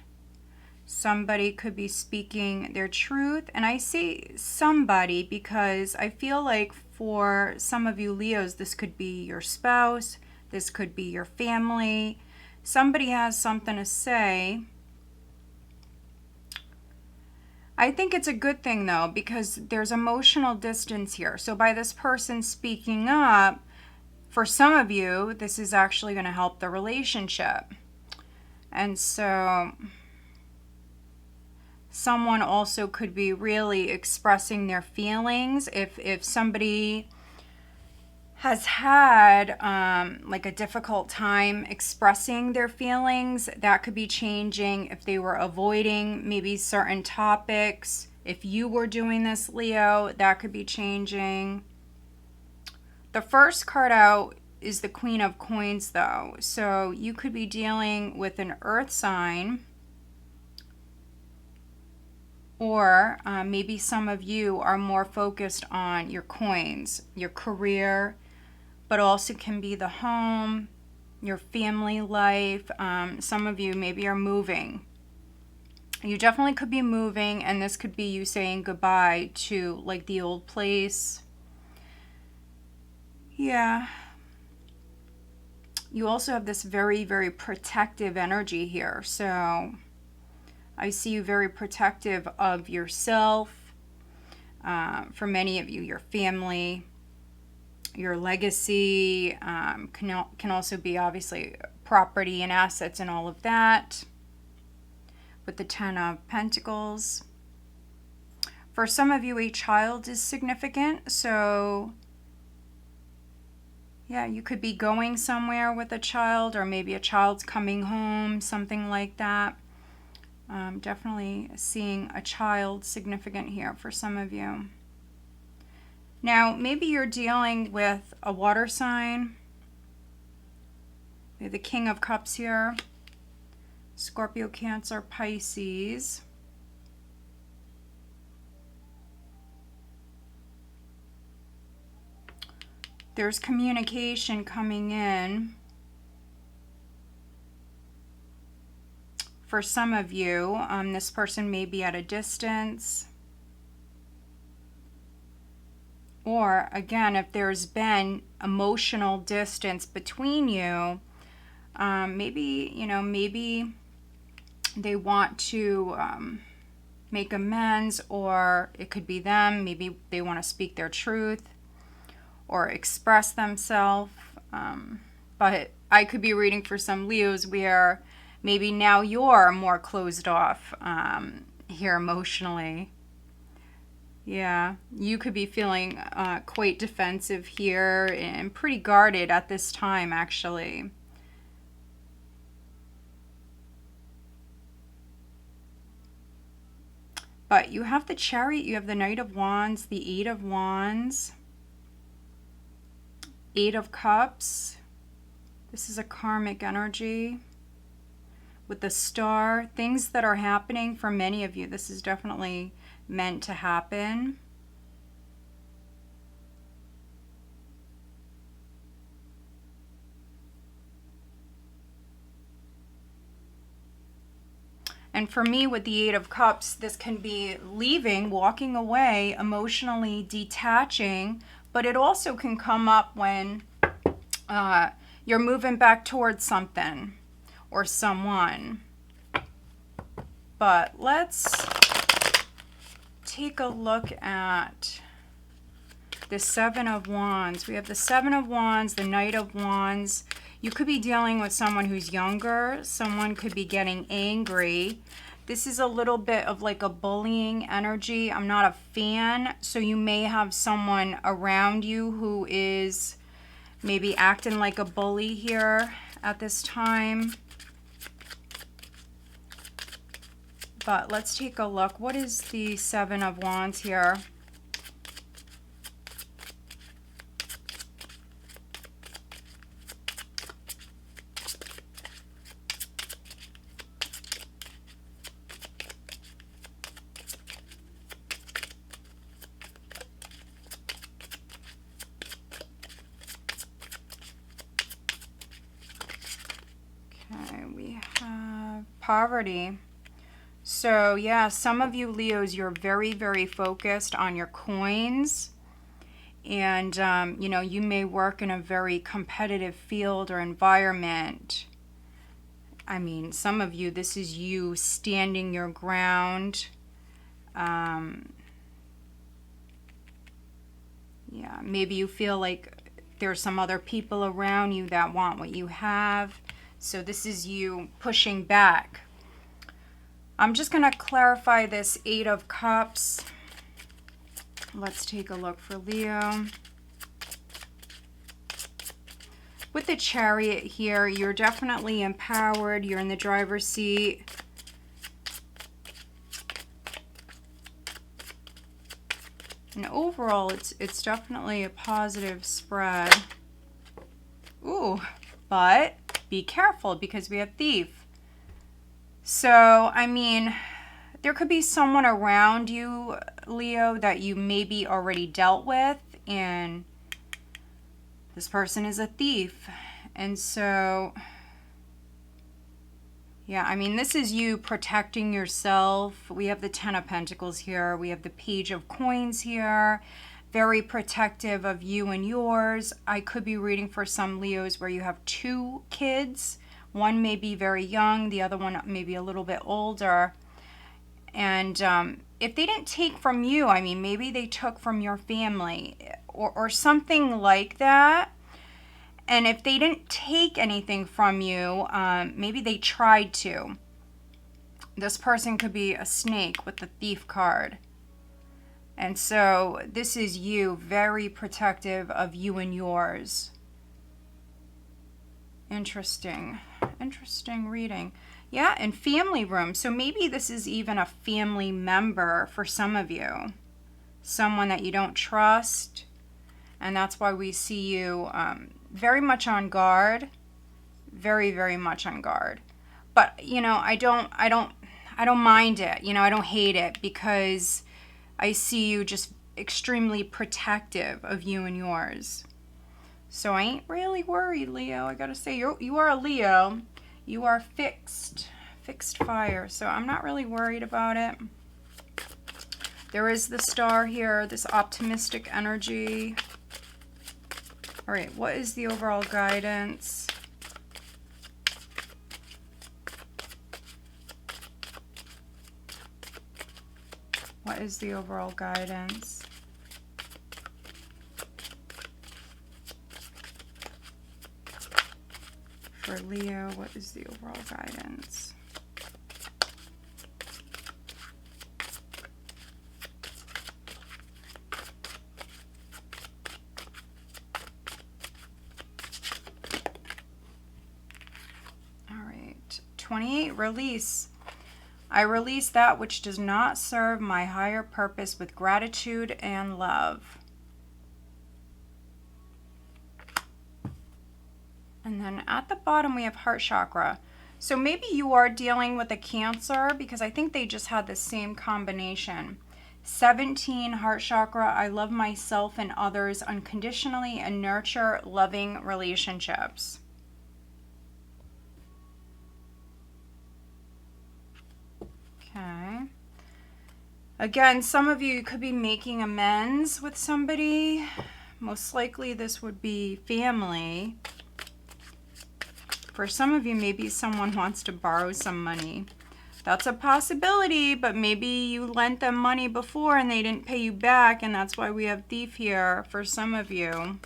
Somebody could be speaking their truth. And I say somebody because I feel like for some of you Leos, this could be your spouse, this could be your family. Somebody has something to say. I think it's a good thing though, because there's emotional distance here. So by this person speaking up, for some of you, this is actually going to help the relationship. And so someone also could be really expressing their feelings. If somebody has had like a difficult time expressing their feelings, that could be changing. If they were avoiding maybe certain topics, if you were doing this, Leo, that could be changing. The first card out is the Queen of Coins though. So you could be dealing with an earth sign, or maybe some of you are more focused on your coins, your career, but also can be the home, your family life. Some of you maybe are moving. You definitely could be moving, and this could be you saying goodbye to like the old place. Yeah. You also have this very, very protective energy here. So I see you very protective of yourself. For many of you, your family, your legacy, can also be obviously property and assets and all of that. With the 10 of Pentacles. For some of you, a child is significant. So yeah, you could be going somewhere with a child, or maybe a child's coming home, something like that. Definitely seeing a child significant here for some of you. Now, maybe you're dealing with a water sign. We have the King of Cups here. Scorpio, Cancer, Pisces. There's communication coming in. For some of you, this person may be at a distance. Or again, if there's been emotional distance between you, maybe they want to make amends, or it could be them. Maybe they want to speak their truth or express themselves. But I could be reading for some Leos where maybe now you're more closed off here emotionally. Yeah, you could be feeling quite defensive here and pretty guarded at this time, actually. But you have the Chariot, you have the Knight of Wands, the 8 of Wands, 8 of Cups. This is a karmic energy. With the Star, things that are happening for many of you. This is definitely meant to happen. And for me, with the 8 of Cups, this can be leaving, walking away, emotionally detaching, but it also can come up when you're moving back towards something or someone. But let's take a look at the Seven of Wands. We have the Seven of Wands, the Knight of Wands. You could be dealing with someone who's younger. Someone could be getting angry. This is a little bit of like a bullying energy. I'm not a fan. So you may have someone around you who is maybe acting like a bully here at this time. But let's take a look. What is the Seven of Wands here? Okay, we have poverty. So yeah, some of you Leos, you're very, very focused on your coins. And, you know, you may work in a very competitive field or environment. I mean, some of you, this is you standing your ground. Yeah, maybe you feel like there's some other people around you that want what you have. So this is you pushing back. I'm just going to clarify this Eight of Cups. Let's take a look for Leo. With the Chariot here, you're definitely empowered. You're in the driver's seat. And overall, it's definitely a positive spread. Ooh, but be careful because we have Thief. So, I mean, there could be someone around you, Leo, that you maybe already dealt with, and this person is a thief. And so, yeah, I mean, this is you protecting yourself. We have the Ten of Pentacles here. We have the Page of Coins here. Very protective of you and yours. I could be reading for some Leos where you have two kids. One may be very young, the other one maybe a little bit older. And if they didn't take from you, I mean, maybe they took from your family or something like that. And if they didn't take anything from you, maybe they tried to. This person could be a snake with the Thief card. And so this is you, very protective of you and yours. Interesting reading. Yeah, and family room. So maybe this is even a family member for some of you. Someone that you don't trust. And that's why we see you very much on guard. Very, very much on guard. But, you know, I don't mind it. You know, I don't hate it because I see you just extremely protective of you and yours. So I ain't really worried, Leo. I gotta say, you are a Leo. You are fixed fire. So I'm not really worried about it. There is the Star here, this optimistic energy. All right, what is the overall guidance? What is the overall guidance? For Leo, what is the overall guidance? All right, 28, release. I release that which does not serve my higher purpose with gratitude and love. And then at the bottom, we have heart chakra. So maybe you are dealing with a Cancer because I think they just had the same combination. 17, heart chakra. I love myself and others unconditionally and nurture loving relationships. Okay. Again, some of you could be making amends with somebody. Most likely this would be family. For some of you, maybe someone wants to borrow some money. That's a possibility, but maybe you lent them money before and they didn't pay you back, and that's why we have thief here for some of you.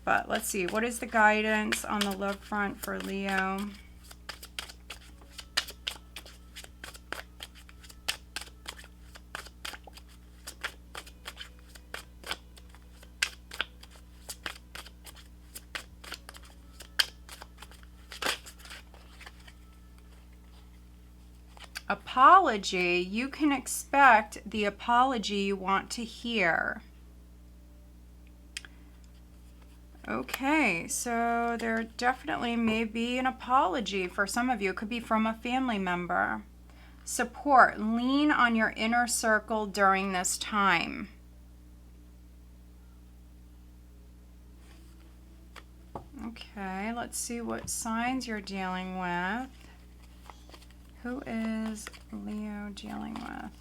But let's see, what is the guidance on the love front for Leo? Apology. You can expect the apology you want to hear. Okay, so there definitely may be an apology for some of you. It could be from a family member. Support. Lean on your inner circle during this time. Okay, let's see what signs you're dealing with. Who is Leo dealing with?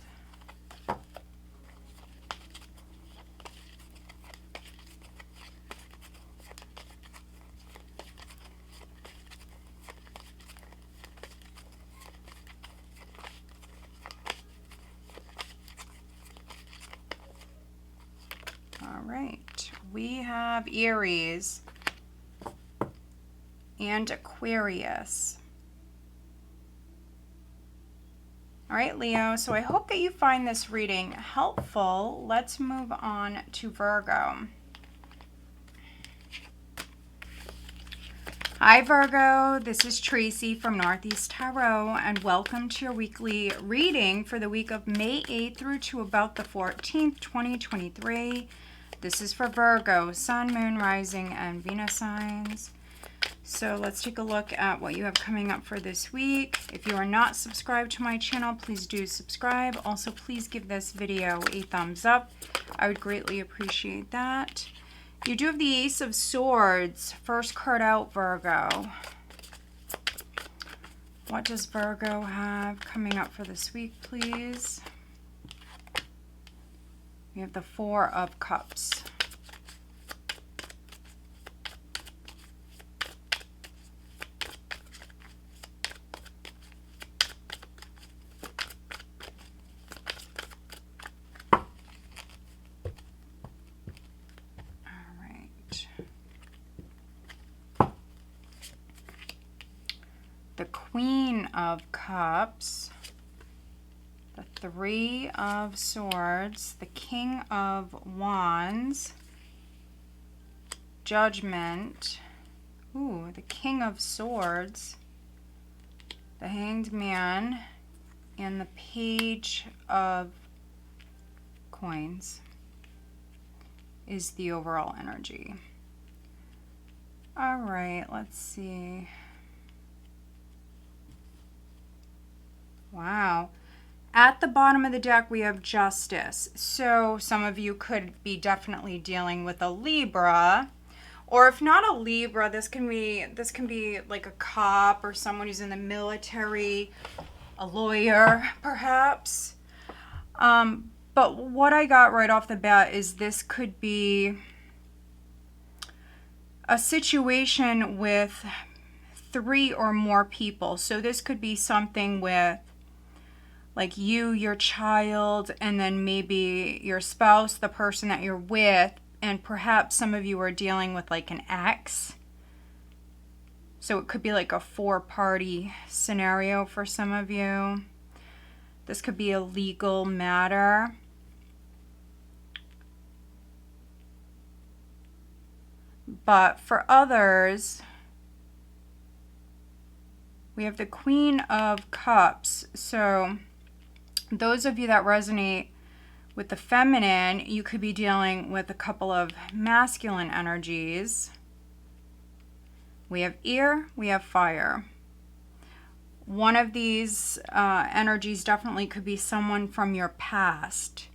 All right, we have Aries and Aquarius. All right, Leo, so I hope that you find this reading helpful. Let's move on to Virgo. Hi, Virgo. This is Tracy from Northeast Tarot, and welcome to your weekly reading for the week of May 8th through to about the 14th, 2023. This is for Virgo, Sun, Moon, Rising, and Venus signs. So let's take a look at what you have coming up for this week. If you are not subscribed to my channel, please do subscribe. Also, please give this video a thumbs up. I would greatly appreciate that. You do have the Ace of Swords. First card out, Virgo. What does Virgo have coming up for this week, please? We have the Four of Cups. The Queen of Cups, the Three of Swords, the King of Wands, Judgment, ooh, the King of Swords, the Hanged Man, and the Page of Coins is the overall energy. All right, let's see. Wow. At the bottom of the deck, we have Justice. So some of you could be definitely dealing with a Libra. Or if not a Libra, this can be like a cop or someone who's in the military, a lawyer, perhaps. But what I got right off the bat is this could be a situation with 3 or more people. So this could be something with like you, your child, and then maybe your spouse, the person that you're with, and perhaps some of you are dealing with like an ex. So it could be like a 4-party scenario for some of you. This could be a legal matter. But for others, we have the Queen of Cups. So those of you that resonate with the feminine, you could be dealing with a couple of masculine energies. We have air, we have fire. One of these energies definitely could be someone from your past.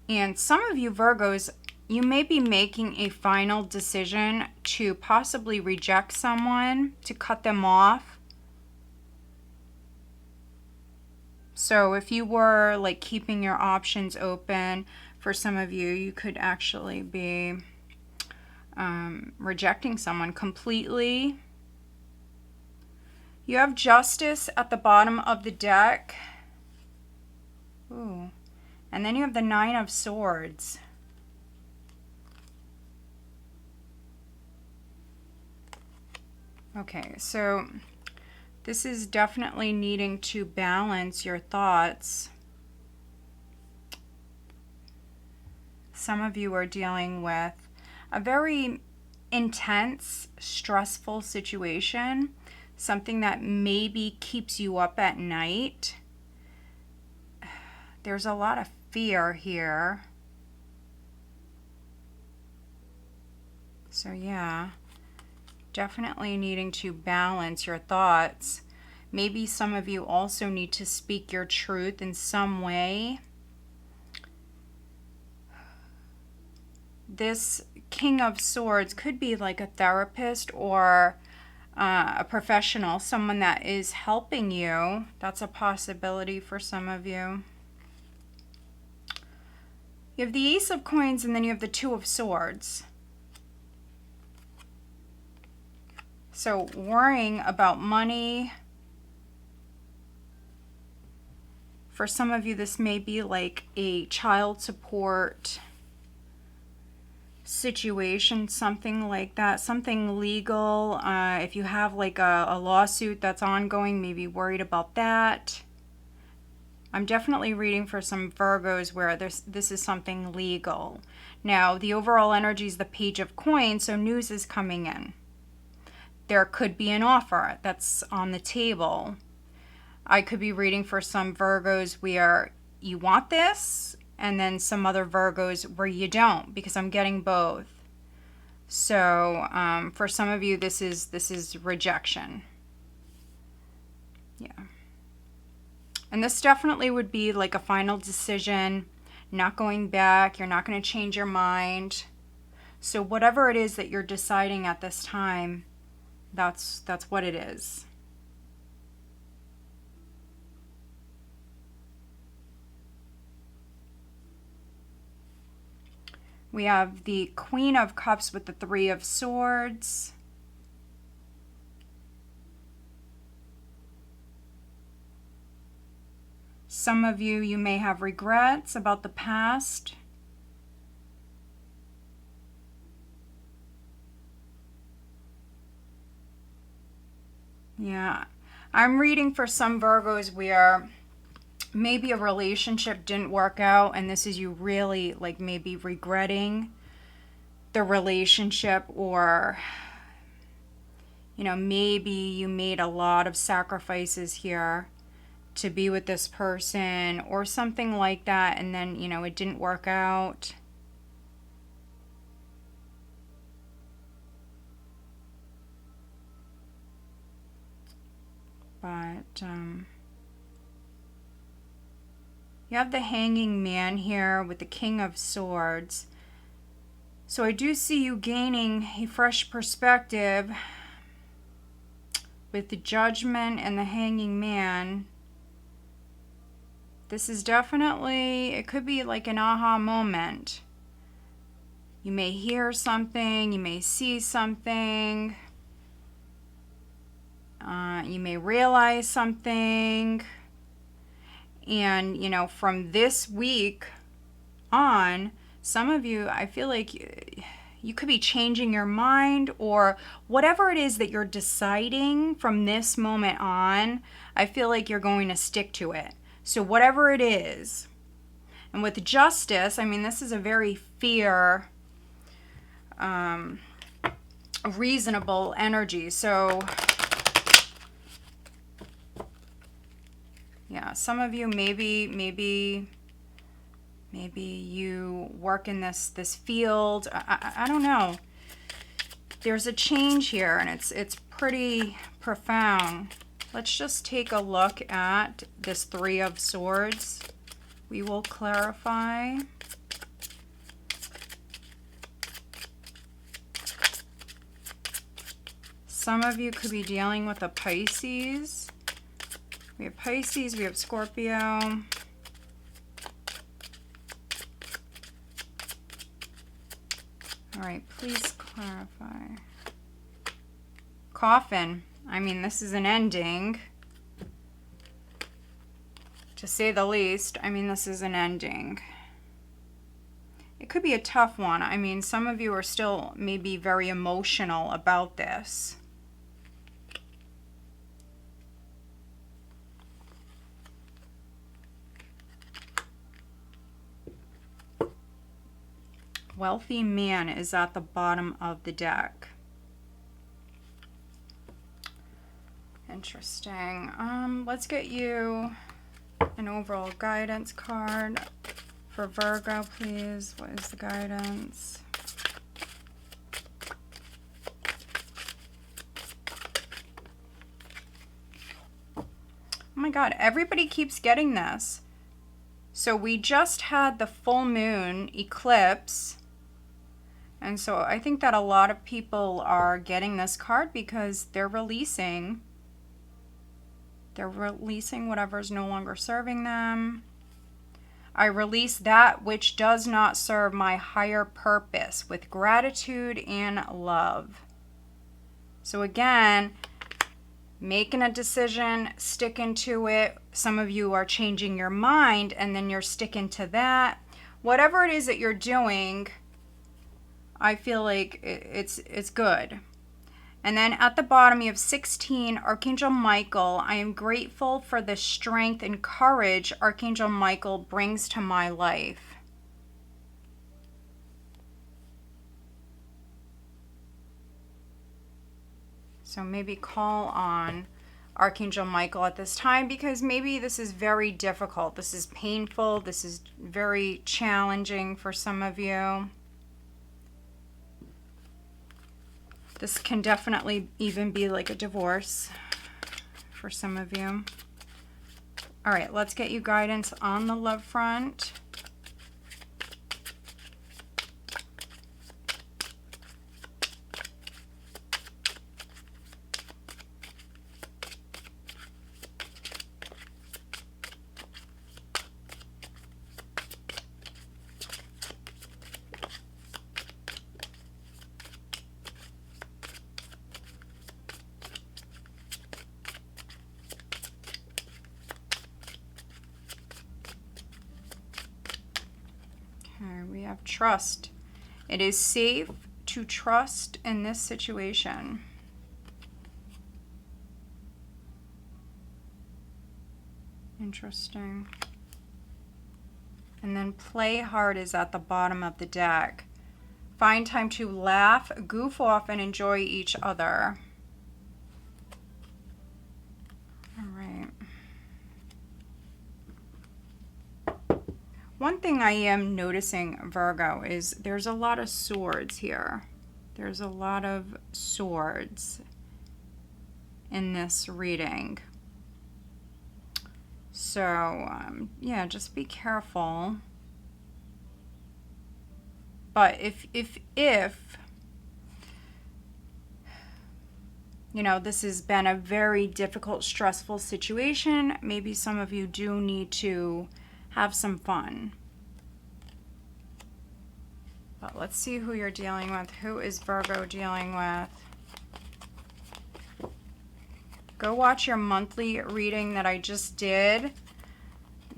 And some of you Virgos, you may be making a final decision to possibly reject someone, to cut them off. So if you were like keeping your options open, for some of you, you could actually be rejecting someone completely. You have Justice at the bottom of the deck. Ooh. And then you have the Nine of Swords. Okay, so this is definitely needing to balance your thoughts. Some of you are dealing with a very intense, stressful situation, something that maybe keeps you up at night. There's a lot of fear here. So yeah, definitely needing to balance your thoughts. Maybe some of you also need to speak your truth in some way. This King of Swords could be like a therapist or a professional, someone that is helping you. That's a possibility for some of you. You have the Ace of Coins and then you have the Two of Swords. So worrying about money. For some of you, this may be like a child support situation, something like that, something legal. If you have like a lawsuit that's ongoing, maybe worried about that. I'm definitely reading for some Virgos where this is something legal. Now, the overall energy is the Page of Coins, so news is coming in. There could be an offer that's on the table. I could be reading for some Virgos where you want this, and then some other Virgos where you don't, because I'm getting both. So for some of you, this is rejection. Yeah. And this definitely would be like a final decision, not going back. You're not going to change your mind. So whatever it is that you're deciding at this time, that's what it is. We have the Queen of Cups with the Three of Swords. Some of you may have regrets about the past. Yeah, I'm reading for some Virgos where maybe a relationship didn't work out and this is you really like maybe regretting the relationship, or you know, maybe you made a lot of sacrifices here to be with this person or something like that, and then, you know, it didn't work out. But you have the Hanging Man here with the King of Swords. So I do see you gaining a fresh perspective with the Judgment and the Hanging Man. This is definitely, it could be like an aha moment. You may hear something, you may see something, you may realize something. And, you know, from this week on, some of you, I feel like you could be changing your mind, or whatever it is that you're deciding from this moment on, I feel like you're going to stick to it. So whatever it is. And with Justice, I mean, this is a very reasonable energy. So yeah, some of you maybe you work in this field. I don't know. There's a change here, and it's pretty profound. Let's just take a look at this Three of Swords. We will clarify. Some of you could be dealing with a Pisces. We have Pisces, we have Scorpio. All right, please clarify. Coffin. I mean, this is an ending, to say the least. I mean, this is an ending. It could be a tough one. I mean, some of you are still maybe very emotional about this. Wealthy man is at the bottom of the deck. Interesting. Let's get you an overall guidance card for Virgo, please. What is the guidance? Oh my God, everybody keeps getting this. So we just had the full moon eclipse. And so I think that a lot of people are getting this card because they're releasing whatever's no longer serving them. I release that which does not serve my higher purpose with gratitude and love. So again, making a decision, sticking to it. Some of you are changing your mind and then you're sticking to that. Whatever it is that you're doing, I feel like it's good. And then at the bottom you have 16, Archangel Michael. I am grateful for the strength and courage Archangel Michael brings to my life. So maybe call on Archangel Michael at this time, because maybe this is very difficult. This is painful. This is very challenging for some of you. This can definitely even be like a divorce for some of you. All right, let's get you guidance on the love front. We have trust. It is safe to trust in this situation. Interesting. And then play hard is at the bottom of the deck. Find time to laugh, goof off, and enjoy each other. All right. One thing I am noticing, Virgo, is there's a lot of swords here. There's a lot of swords in this reading. So, yeah, just be careful. But if you know, this has been a very difficult, stressful situation, maybe some of you do need to have some fun. But let's see who you're dealing with. Who is Virgo dealing with? Go watch your monthly reading that I just did.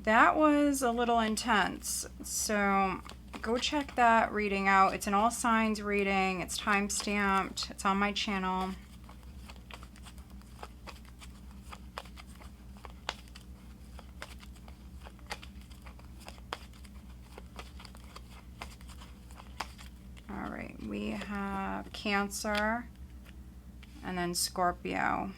That was a little intense. So go check that reading out. It's an all signs reading. It's time stamped. It's on my channel. All right, we have Cancer and then Scorpio.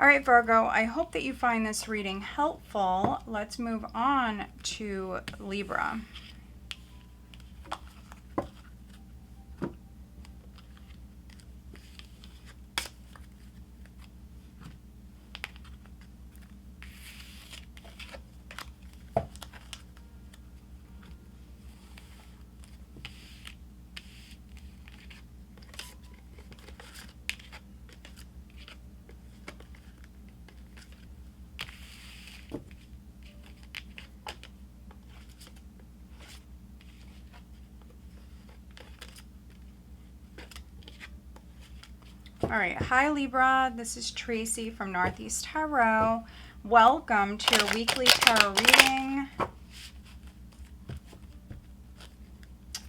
All right, Virgo, I hope that you find this reading helpful. Let's move on to Libra. All right, hi Libra, this is Tracy from Northeast Tarot. Welcome to your weekly tarot reading.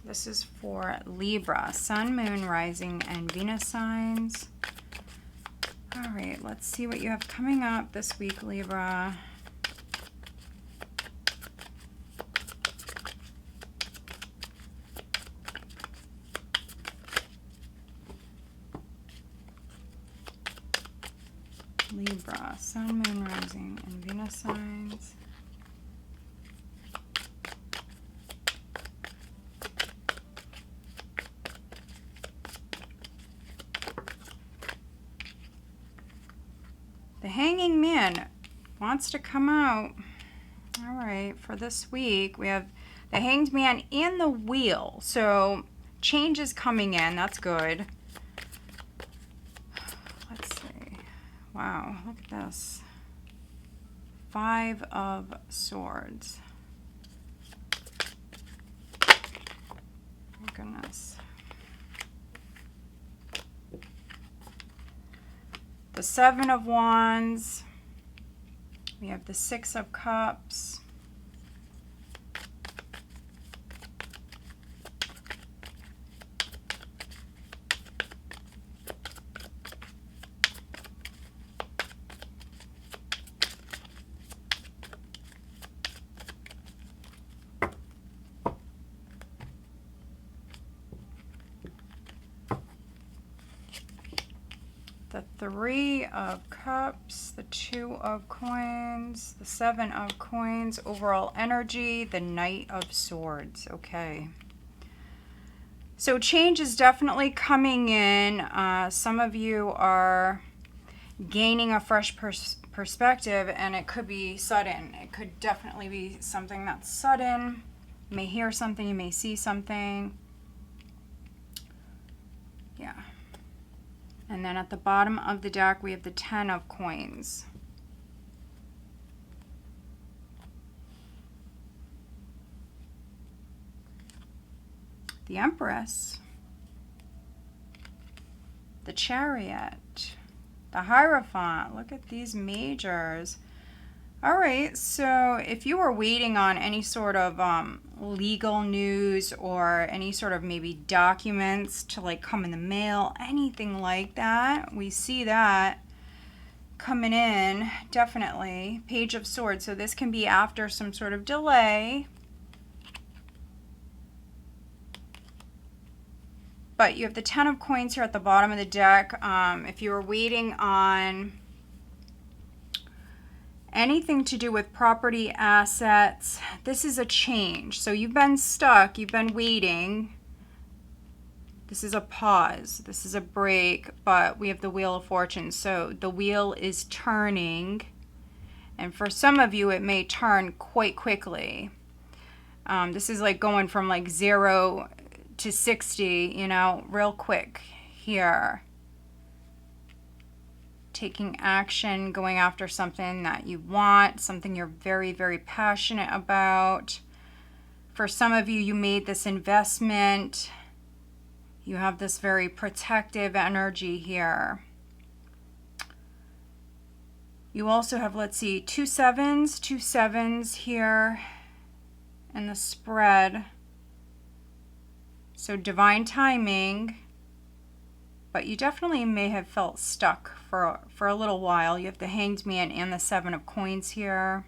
This is for Libra, Sun, Moon, Rising, and Venus signs. All right, let's see what you have coming up this week, Libra. Libra, Sun, Moon, Rising, and Venus signs. The Hanging Man wants to come out. All right, for this week, we have the Hanged Man and the Wheel. So change is coming in. That's good. Let's see. Wow, look at this. 5 of Swords. Oh, goodness. The 7 of Wands. We have the 6 of Cups. The 3 of Cups, the 2 of Coins, the 7 of Coins, overall energy, the Knight of Swords. Okay. So change is definitely coming in. Some of you are gaining a fresh perspective, and it could be sudden. It could definitely be something that's sudden. You may hear something, you may see something. Yeah. And then at the bottom of the deck, we have the 10 of Coins. The Empress. The Chariot. The Hierophant. Look at these majors. All right, so if you were waiting on any sort of legal news or any sort of maybe documents to like come in the mail, anything like that, we see that coming in, definitely. Page of Swords, so this can be after some sort of delay. But you have the 10 of Coins here at the bottom of the deck. If you were waiting on anything to do with property, assets, this is a change. So you've been stuck, you've been waiting. This is a pause, this is a break, but we have the Wheel of Fortune. So the wheel is turning, and for some of you, it may turn quite quickly. This is like going from like 0 to 60, you know, real quick here. Taking action, going after something that you want, something you're very, very passionate about. For some of you, you made this investment. You have this very protective energy here. You also have, let's see, two sevens here in the spread. So divine timing. But you definitely may have felt stuck for a little while. You have the Hanged Man and the 7 of Coins here.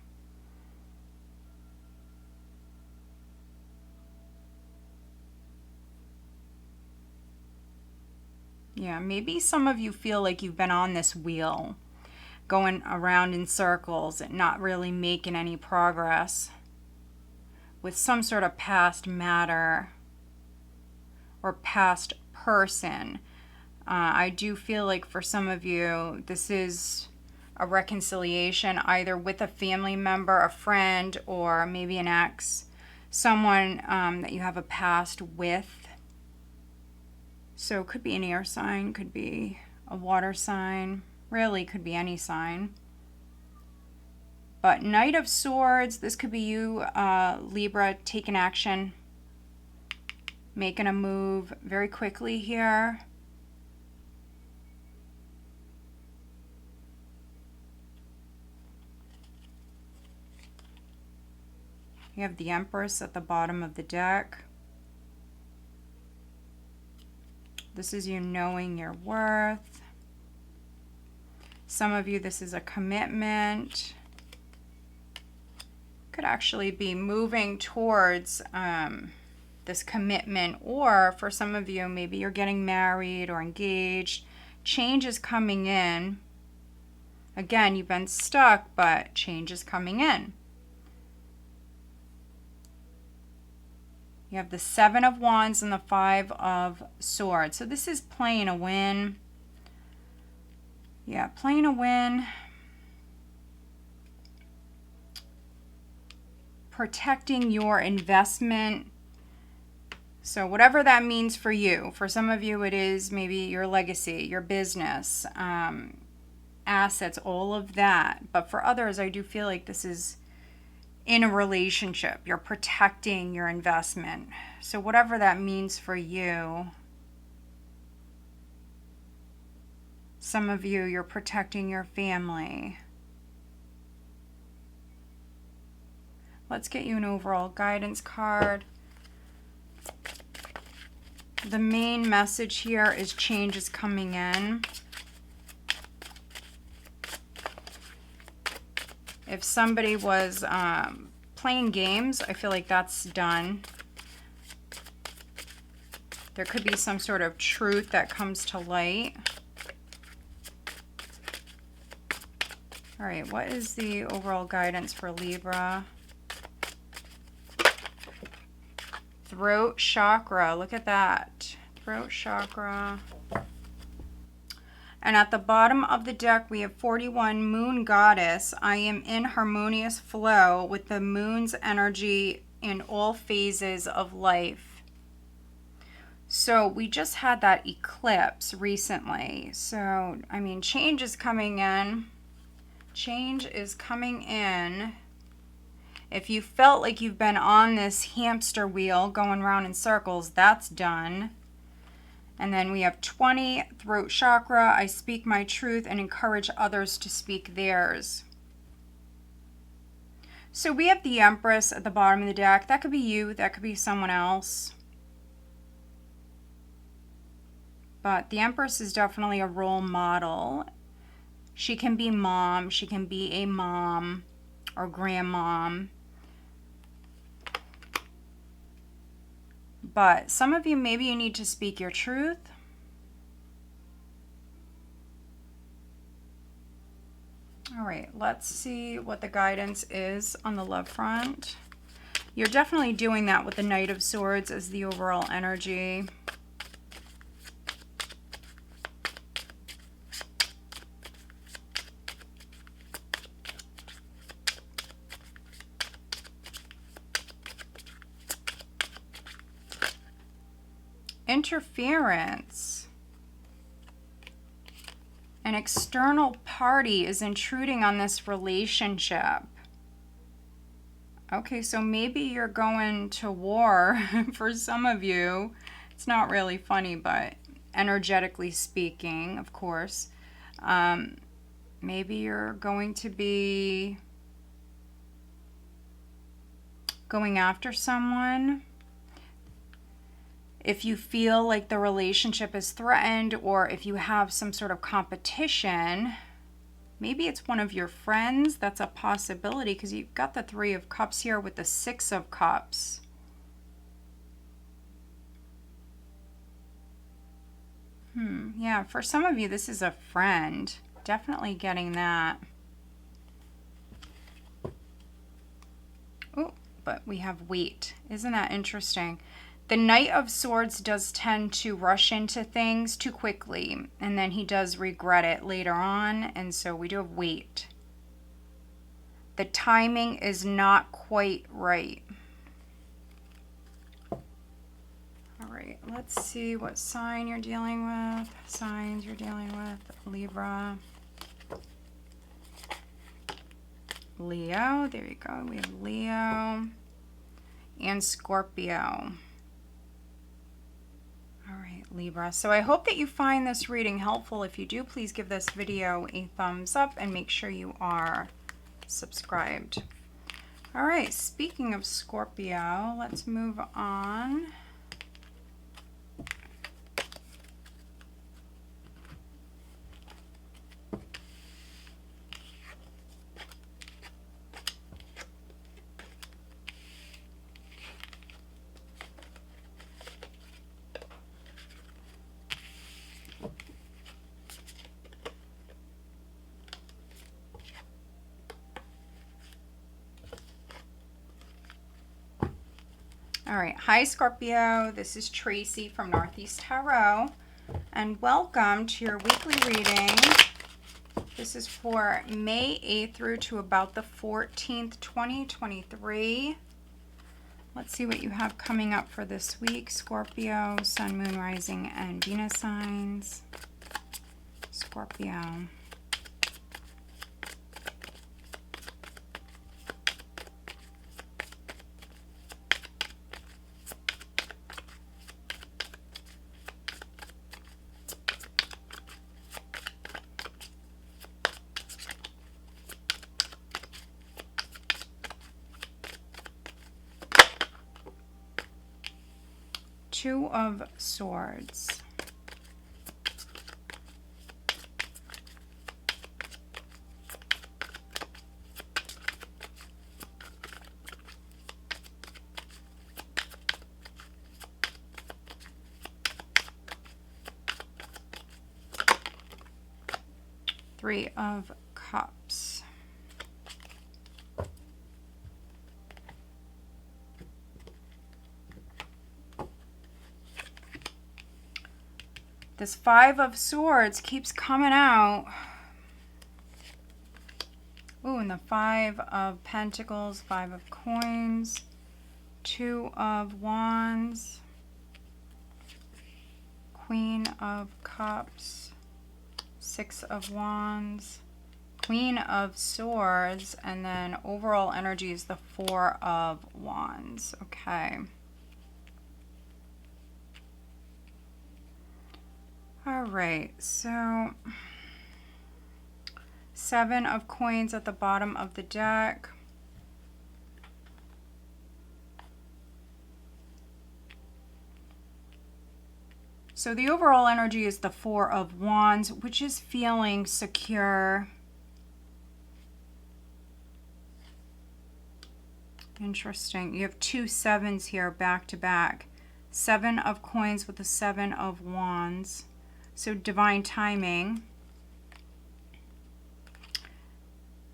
Yeah, maybe some of you feel like you've been on this wheel, going around in circles and not really making any progress with some sort of past matter or past person. I do feel like for some of you, this is a reconciliation either with a family member, a friend, or maybe an ex, someone that you have a past with. So it could be an air sign, could be a water sign, really could be any sign. But Knight of Swords, this could be you, Libra, taking action, making a move very quickly here. You have the Empress at the bottom of the deck. This is you knowing your worth. Some of you, this is a commitment. Could actually be moving towards this commitment, or for some of you, maybe you're getting married or engaged. Change is coming in. Again, you've been stuck, but change is coming in. You have the Seven of Wands and the Five of Swords. So this is playing a win. Yeah, playing a win. Protecting your investment. So whatever that means for you. For some of you, it is maybe your legacy, your business, assets, all of that. But for others, I do feel like this is in a relationship. You're protecting your investment. So whatever that means for you. Some of you, you're protecting your family. Let's get you an overall guidance card. The main message here is change is coming in. If somebody was playing games, I feel like that's done. There could be some sort of truth that comes to light. All right, what is the overall guidance for Libra? Throat chakra, look at that. Throat chakra. And at the bottom of the deck, we have 41, Moon Goddess. I am in harmonious flow with the moon's energy in all phases of life. So we just had that eclipse recently. So, I mean, change is coming in. Change is coming in. If you felt like you've been on this hamster wheel going around in circles, that's done. And then we have 20, throat chakra. I speak my truth and encourage others to speak theirs. So we have the Empress at the bottom of the deck. That could be you. That could be someone else. But the Empress is definitely a role model. She can be mom. She can be a mom or grandmom. But some of you, maybe you need to speak your truth. All right, let's see what the guidance is on the love front. You're definitely doing that with the Knight of Swords as the overall energy. Interference. An external party is intruding on this relationship. Okay, so maybe you're going to war for some of you. It's not really funny, but energetically speaking, of course. Maybe you're going to be going after someone. If you feel like the relationship is threatened, or if you have some sort of competition, maybe it's one of your friends. That's a possibility because you've got the Three of Cups here with the Six of Cups. Yeah, for some of you, this is a friend. Definitely getting that. Oh, but we have weight. Isn't that interesting? The Knight of Swords does tend to rush into things too quickly, and then he does regret it later on, and so we do have weight. The timing is not quite right. All right, let's see what sign you're dealing with. Signs you're dealing with. Libra. Leo, there you go. We have Leo and Scorpio. All right, Libra. So I hope that you find this reading helpful. If you do, please give this video a thumbs up and make sure you are subscribed. All right, speaking of Scorpio, let's move on. All right, hi Scorpio, this is Tracy from Northeast Tarot, and welcome to your weekly reading. This is for May 8th through to about the 14th, 2023. Let's see what you have coming up for this week. Scorpio, Sun, Moon, Rising, and Venus signs. Scorpio. Two of Swords. Three of Cups. This Five of Swords keeps coming out. Ooh, and the Five of Pentacles, Five of Coins, Two of Wands, Queen of Cups, Six of Wands, Queen of Swords, and then overall energy is the Four of Wands. Okay. All right, so Seven of Coins at the bottom of the deck. So the overall energy is the Four of Wands, which is feeling secure. Interesting. You have two sevens here back to back. Seven of Coins with the Seven of Wands. So divine timing.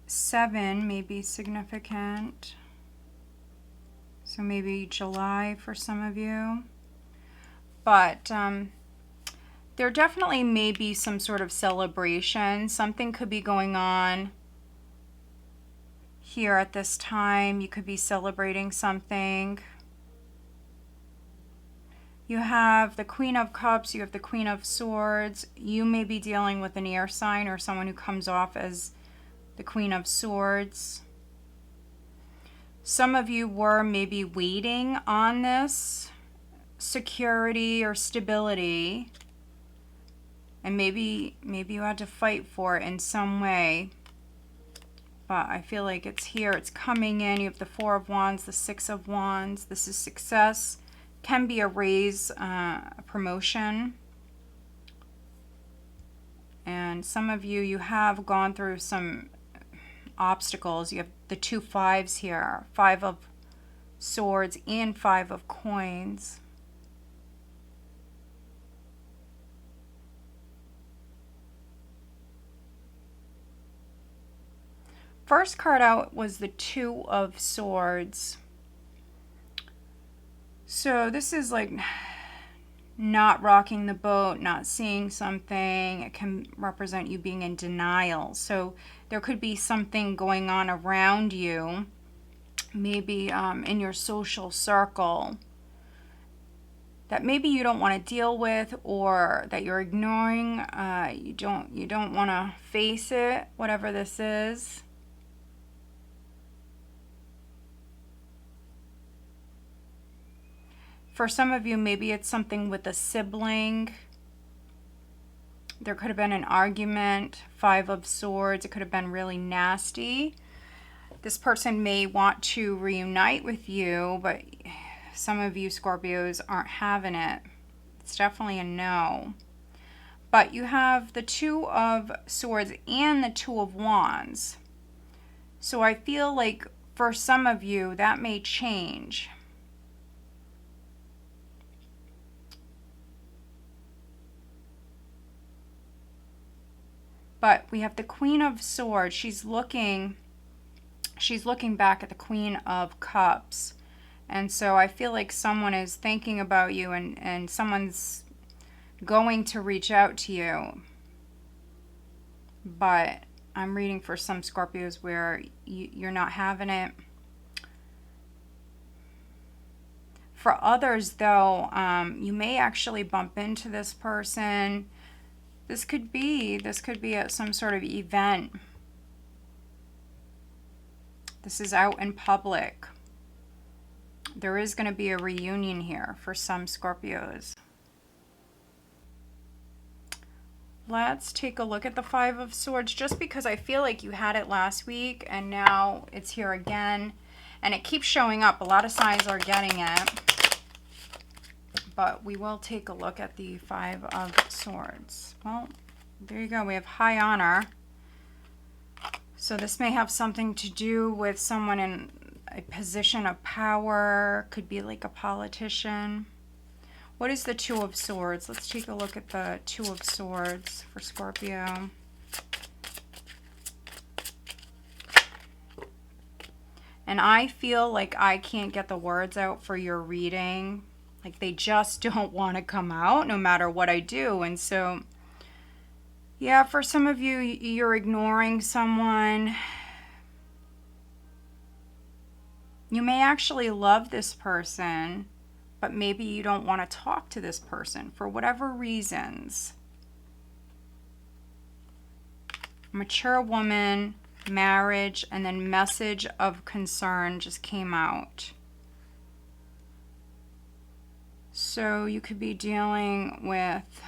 Seven may be significant. So maybe July for some of you. But there definitely may be some sort of celebration. Something could be going on here at this time. You could be celebrating something. You have the Queen of Cups, you have the Queen of Swords. You may be dealing with an air sign or someone who comes off as the Queen of Swords. Some of you were maybe waiting on this security or stability, and maybe you had to fight for it in some way. But I feel like it's here, it's coming in. You have the Four of Wands, the Six of Wands. This is success. Can be a raise, a promotion. And some of you, you have gone through some obstacles. You have the two fives here, Five of Swords and Five of Coins. First card out was the Two of Swords. So this is like not rocking the boat, not seeing something. It can represent you being in denial. So there could be something going on around you, maybe in your social circle, that maybe you don't want to deal with, or that you're ignoring. You don't want to face it, whatever this is. For some of you, maybe it's something with a sibling. There could have been an argument. Five of Swords. It could have been really nasty. This person may want to reunite with you, but some of you Scorpios aren't having it. It's definitely a no. But you have the Two of Swords and the Two of Wands. So I feel like for some of you that may change. But we have the Queen of Swords. She's looking back at the Queen of Cups. And so I feel like someone is thinking about you, and someone's going to reach out to you. But I'm reading for some Scorpios where you're not having it. For others, though, you may actually bump into this person. This could be at some sort of event. This is out in public. There is going to be a reunion here for some Scorpios. Let's take a look at the Five of Swords, just because I feel like you had it last week and now it's here again. And it keeps showing up. A lot of signs are getting it. But we will take a look at the Five of Swords. Well, there you go. We have high honor. So this may have something to do with someone in a position of power. Could be like a politician. What is the Two of Swords? Let's take a look at the Two of Swords for Scorpio. And I feel like I can't get the words out for your reading. Like they just don't want to come out no matter what I do. And so, yeah, for some of you, you're ignoring someone. You may actually love this person, but maybe you don't want to talk to this person for whatever reasons. Mature woman, marriage, and then message of concern just came out. So you could be dealing with,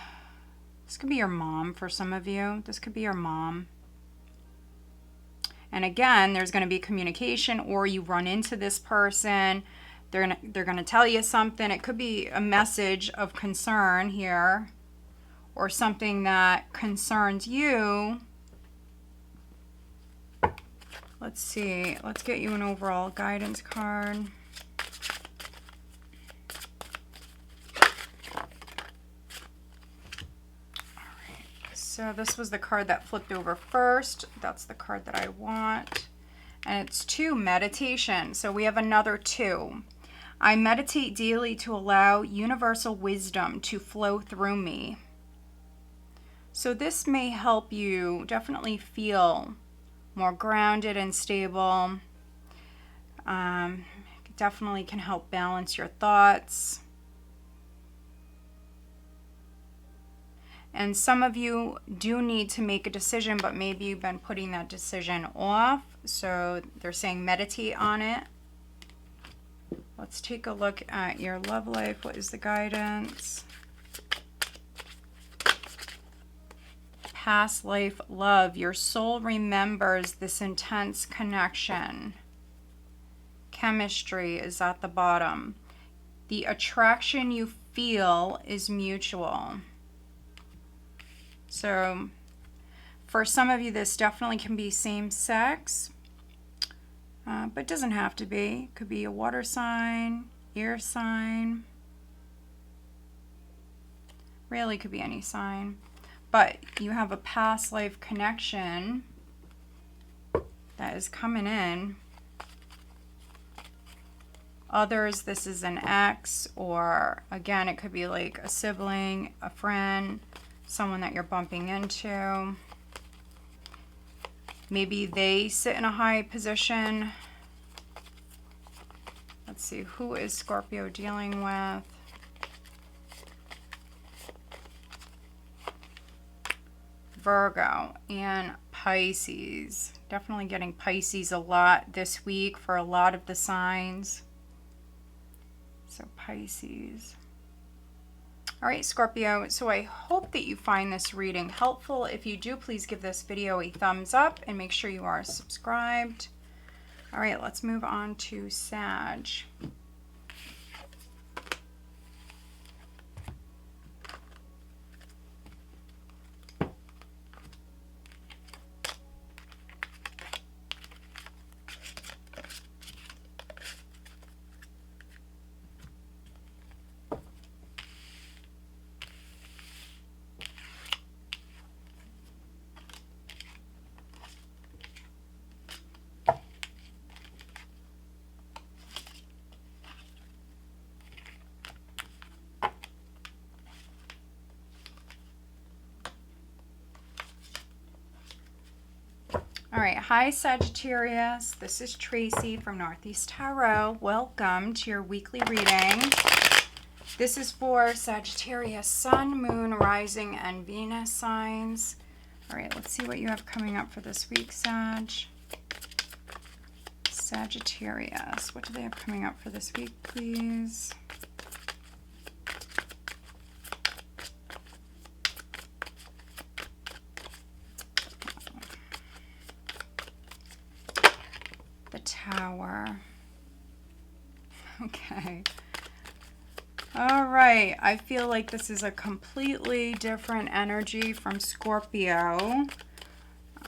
this could be your mom for some of you. This could be your mom. And again, there's going to be communication, or you run into this person. They're going to tell you something. It could be a message of concern here, or something that concerns you. Let's see. Let's get you an overall guidance card. So this was the card that flipped over first. That's the card that I want. And it's 2, meditation. So we have another 2. I meditate daily to allow universal wisdom to flow through me. So this may help you definitely feel more grounded and stable. Definitely can help balance your thoughts. And some of you do need to make a decision, but maybe you've been putting that decision off. So they're saying meditate on it. Let's take a look at your love life. What is the guidance? Past life love. Your soul remembers this intense connection. Chemistry is at the bottom. The attraction you feel is mutual. So for some of you, this definitely can be same sex, but doesn't have to be. Could be a water sign, air sign. Really could be any sign. But you have a past life connection that is coming in. Others, this is an ex, or again, it could be like a sibling, a friend, someone that you're bumping into. Maybe they sit in a high position. Let's see, who is Scorpio dealing with? Virgo and Pisces. Definitely getting Pisces a lot this week for a lot of the signs. So Pisces. All right, Scorpio, so I hope that you find this reading helpful. If you do, please give this video a thumbs up and make sure you are subscribed. All right, let's move on to Sag. All right, hi Sagittarius. This is Tracy from Northeast Tarot. Welcome to your weekly reading. This is for Sagittarius, Sun, Moon, Rising, and Venus signs. All right, let's see what you have coming up for this week, Sag. Sagittarius, what do they have coming up for this week, please? Tower. Okay. All right. I feel like this is a completely different energy from Scorpio.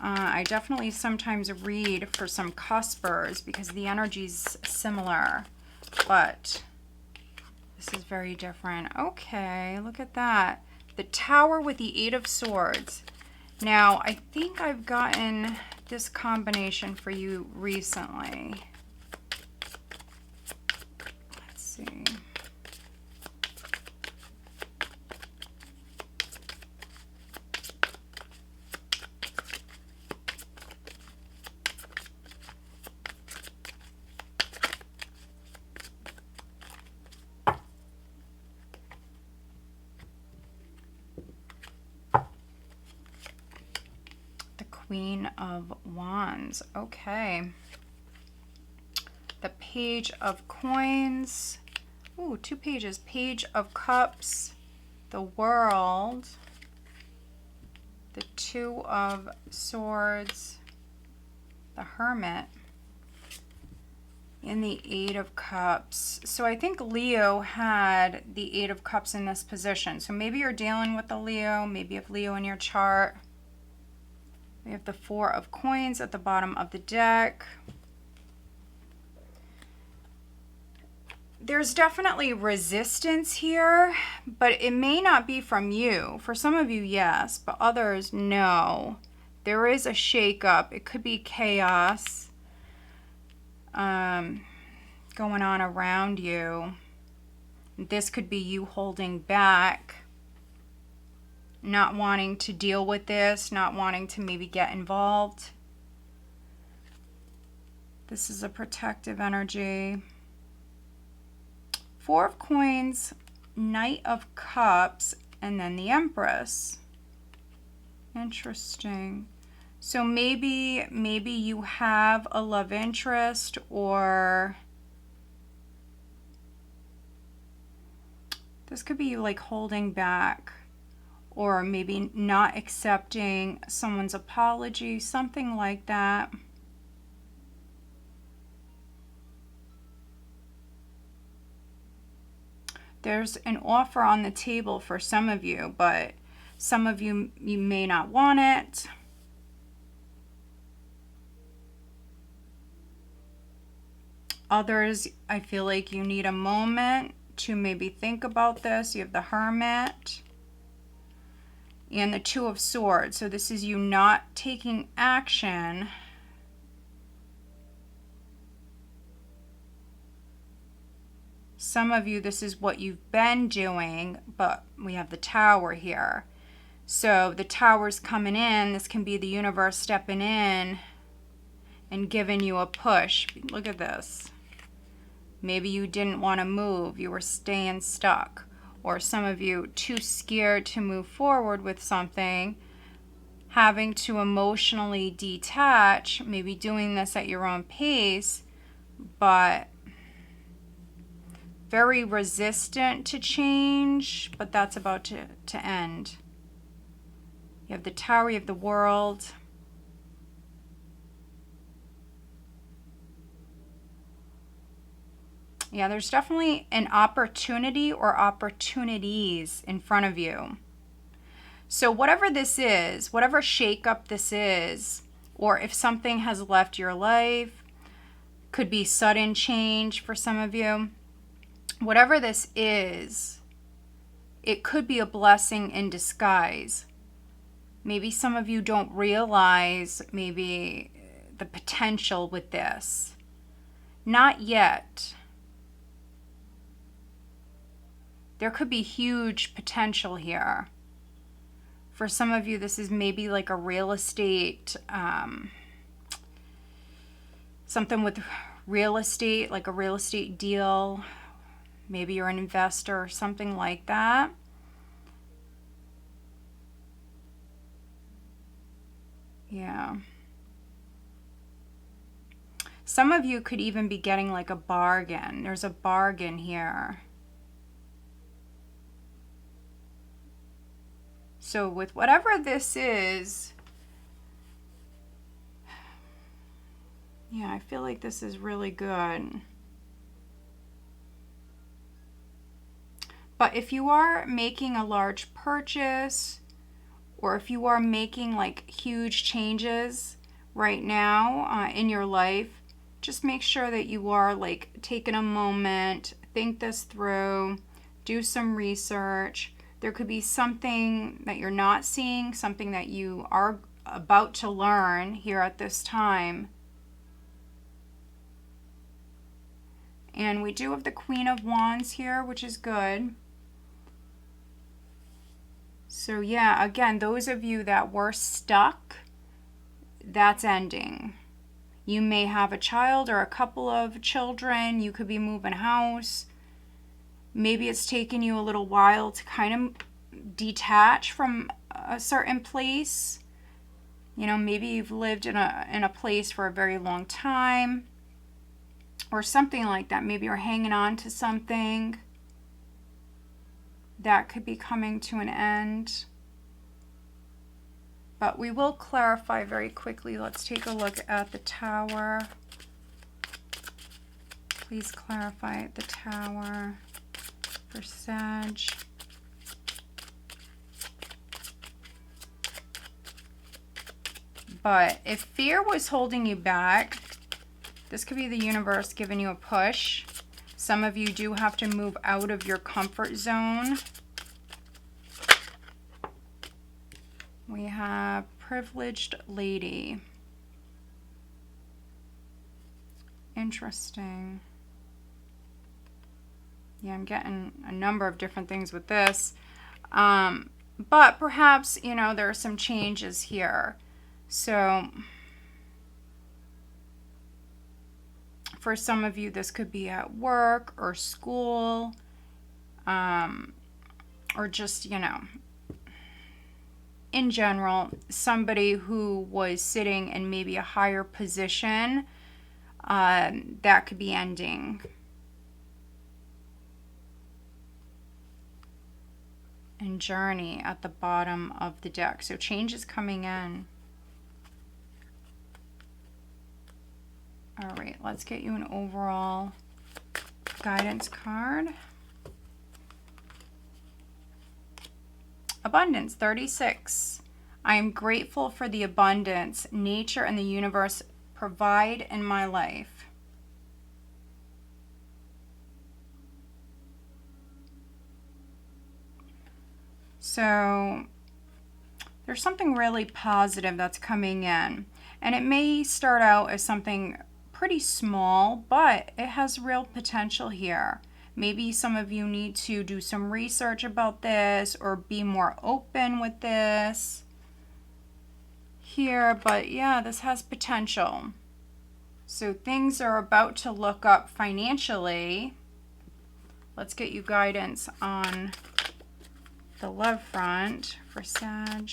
I definitely sometimes read for some cuspers because the energy's similar, but this is very different. Okay, look at that. The Tower with the Eight of Swords. Now, I think I've gotten this combination for you recently. Let's see. Queen of Wands. Okay. The Page of Coins. Ooh, 2 pages. Page of Cups. The World. The Two of Swords. The Hermit. And the Eight of Cups. So I think Leo had the Eight of Cups in this position. So maybe you're dealing with the Leo. Maybe you have Leo in your chart. We have the Four of Coins at the bottom of the deck. There's definitely resistance here, but it may not be from you. For some of you, yes, but others, no. There is a shakeup. It could be chaos going on around you. This could be you holding back, not wanting to deal with this, not wanting to maybe get involved. This is a protective energy. Four of Coins, Knight of Cups, and then the Empress. Interesting. So maybe you have a love interest, or this could be you like holding back, or maybe not accepting someone's apology, something like that. There's an offer on the table for some of you, but some of you may not want it. Others, I feel like you need a moment to maybe think about this. You have the Hermit and the Two of Swords. So this is you not taking action. Some of you, this is what you've been doing, but we have the Tower here. So the Tower's coming in. This can be the universe stepping in and giving you a push. Look at this. Maybe you didn't want to move. You were staying stuck. Or some of you too scared to move forward with something, having to emotionally detach, maybe doing this at your own pace, but very resistant to change, but that's about to end. You have the Tower, you have the World. Yeah, there's definitely an opportunity or opportunities in front of you. So whatever this is, whatever shakeup this is, or if something has left your life, could be sudden change for some of you. Whatever this is, it could be a blessing in disguise. Maybe some of you don't realize maybe the potential with this. Not yet. There could be huge potential here. For some of you, this is maybe like a real estate, something with real estate, like a real estate deal. Maybe you're an investor or something like that. Yeah. Some of you could even be getting like a bargain. There's a bargain here. So with whatever this is, yeah, I feel like this is really good. But if you are making a large purchase, or if you are making like huge changes right now in your life, just make sure that you are like taking a moment, think this through, do some research. There could be something that you're not seeing, something that you are about to learn here at this time. And we do have the Queen of Wands here, which is good. So yeah, again, those of you that were stuck, that's ending. You may have a child or a couple of children. You could be moving house. Maybe it's taken you a little while to kind of detach from a certain place. You know, maybe you've lived in a place for a very long time or something like that. Maybe you're hanging on to something that could be coming to an end. But we will clarify very quickly. Let's take a look at the Tower. Please clarify the Tower for Sag. But if fear was holding you back, this could be the universe giving you a push. Some of you do have to move out of your comfort zone. We have Privileged Lady. Interesting. Yeah, I'm getting a number of different things with this. But perhaps, you know, there are some changes here. So for some of you, this could be at work or school, or just, you know, in general, somebody who was sitting in maybe a higher position, that could be ending. And Journey at the bottom of the deck. So change is coming in. All right, let's get you an overall guidance card. Abundance, 36. I am grateful for the abundance nature and the universe provide in my life. So there's something really positive that's coming in. And it may start out as something pretty small, but it has real potential here. Maybe some of you need to do some research about this or be more open with this here. But yeah, this has potential. So things are about to look up financially. Let's get you guidance on the love front for Sag.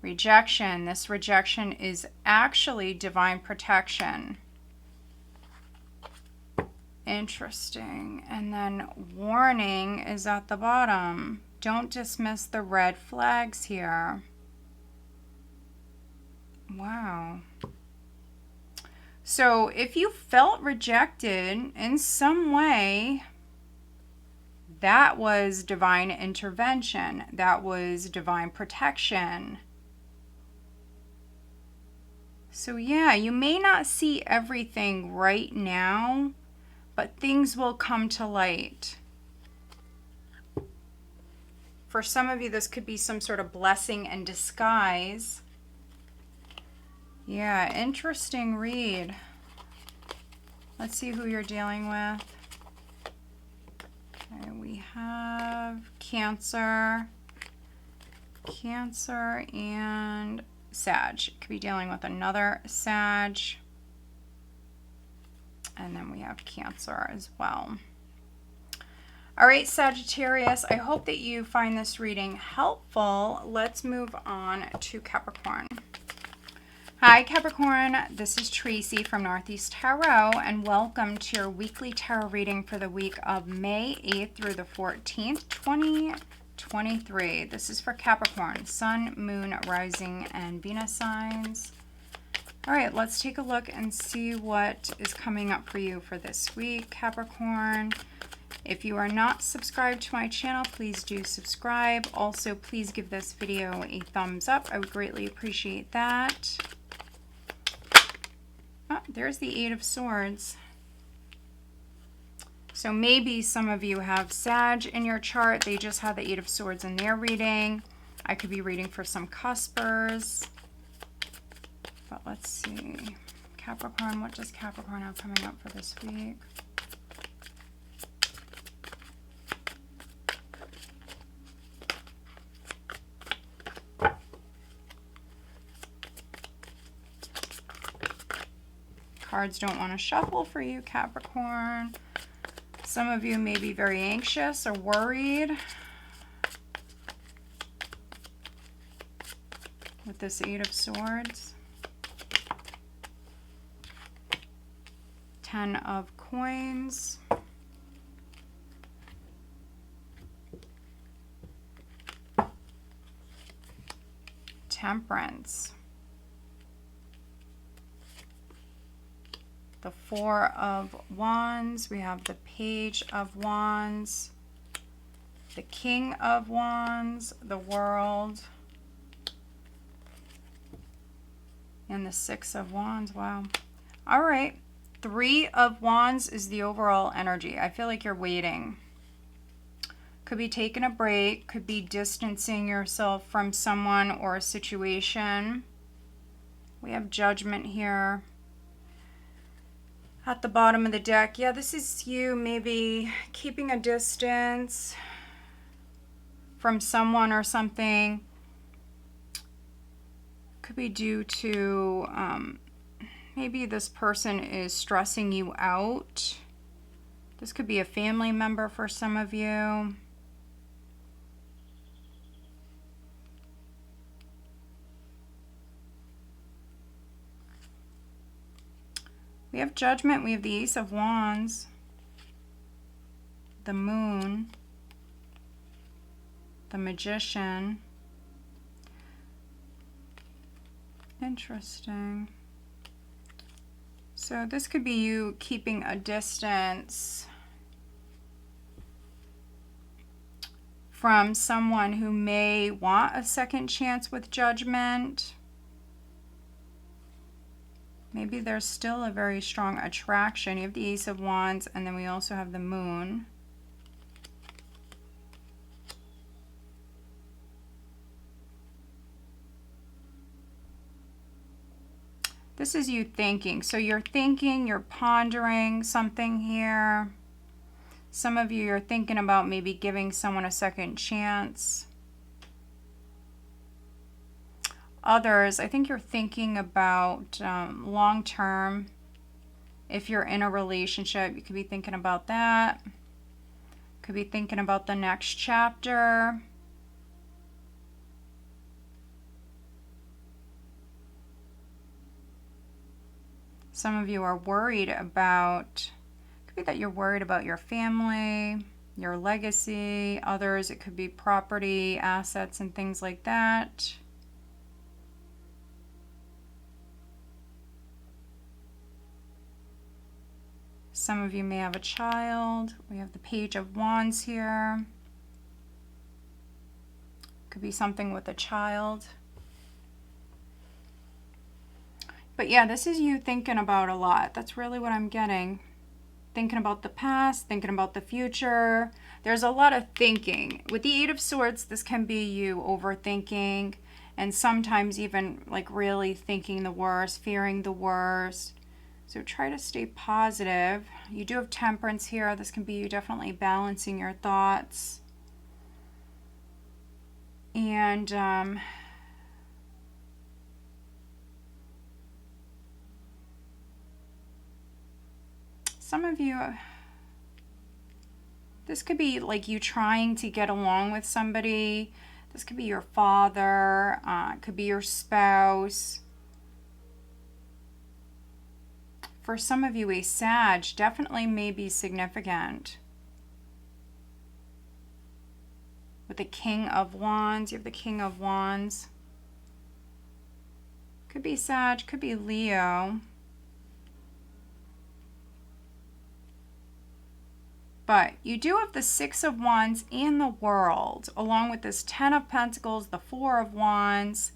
Rejection. This rejection is actually divine protection. Interesting. And then warning is at the bottom. Don't dismiss the red flags here. Wow. So if you felt rejected in some way, that was divine intervention. That was divine protection. So yeah, you may not see everything right now, but things will come to light. For some of you, this could be some sort of blessing in disguise. Yeah, interesting read. Let's see who you're dealing with. Okay, we have Cancer, and Sag. Could be dealing with another Sag. And then we have Cancer as well. All right, Sagittarius, I hope that you find this reading helpful. Let's move on to Capricorn. Hi, Capricorn. This is Tracy from Northeast Tarot, and welcome to your weekly tarot reading for the week of May 8th through the 14th, 2023. This is for Capricorn, Sun, Moon, Rising, and Venus signs. All right, let's take a look and see what is coming up for you for this week, Capricorn. If you are not subscribed to my channel, please do subscribe. Also, please give this video a thumbs up. I would greatly appreciate that. Oh, there's the Eight of Swords. So maybe some of you have Sag in your chart. They just had the Eight of Swords in their reading. I could be reading for some cuspers. But let's see. Capricorn, what does Capricorn have coming up for this week? Cards don't want to shuffle for you, Capricorn. Some of you may be very anxious or worried with this Eight of Swords. 10 of Coins. Temperance. The Four of Wands. We have the Page of Wands. The King of Wands. The World. And the Six of Wands. Wow. All right. Three of Wands is the overall energy. I feel like you're waiting. Could be taking a break. Could be distancing yourself from someone or a situation. We have Judgment here. At the bottom of the deck, yeah, this is you maybe keeping a distance from someone or something. Could be due to maybe this person is stressing you out. This could be a family member for some of you. We have Judgment. We have the Ace of Wands. The Moon. The Magician. Interesting. So this could be you keeping a distance from someone who may want a second chance with Judgment. Maybe there's still a very strong attraction. You have the Ace of Wands, and then we also have the Moon. This is you thinking. So you're thinking, you're pondering something here. Some of you are thinking about maybe giving someone a second chance. Others, I think you're thinking about long term. If you're in a relationship, you could be thinking about that. Could be thinking about the next chapter. Some of you are worried about, could be that you're worried about your family, your legacy. Others, it could be property, assets, and things like that. Some of you may have a child. We have the Page of Wands here. Could be something with a child. But yeah, this is you thinking about a lot. That's really what I'm getting. Thinking about the past, thinking about the future. There's a lot of thinking. With the Eight of Swords, this can be you overthinking and sometimes even like really thinking the worst, fearing the worst. So try to stay positive. You do have Temperance here. This can be you definitely balancing your thoughts. And some of you, this could be like you trying to get along with somebody. This could be your father. It could be your spouse. For some of you, a Sag definitely may be significant. With the King of Wands, you have the King of Wands. Could be Sag, could be Leo. But you do have the Six of Wands and the World, along with this Ten of Pentacles, the Four of Wands.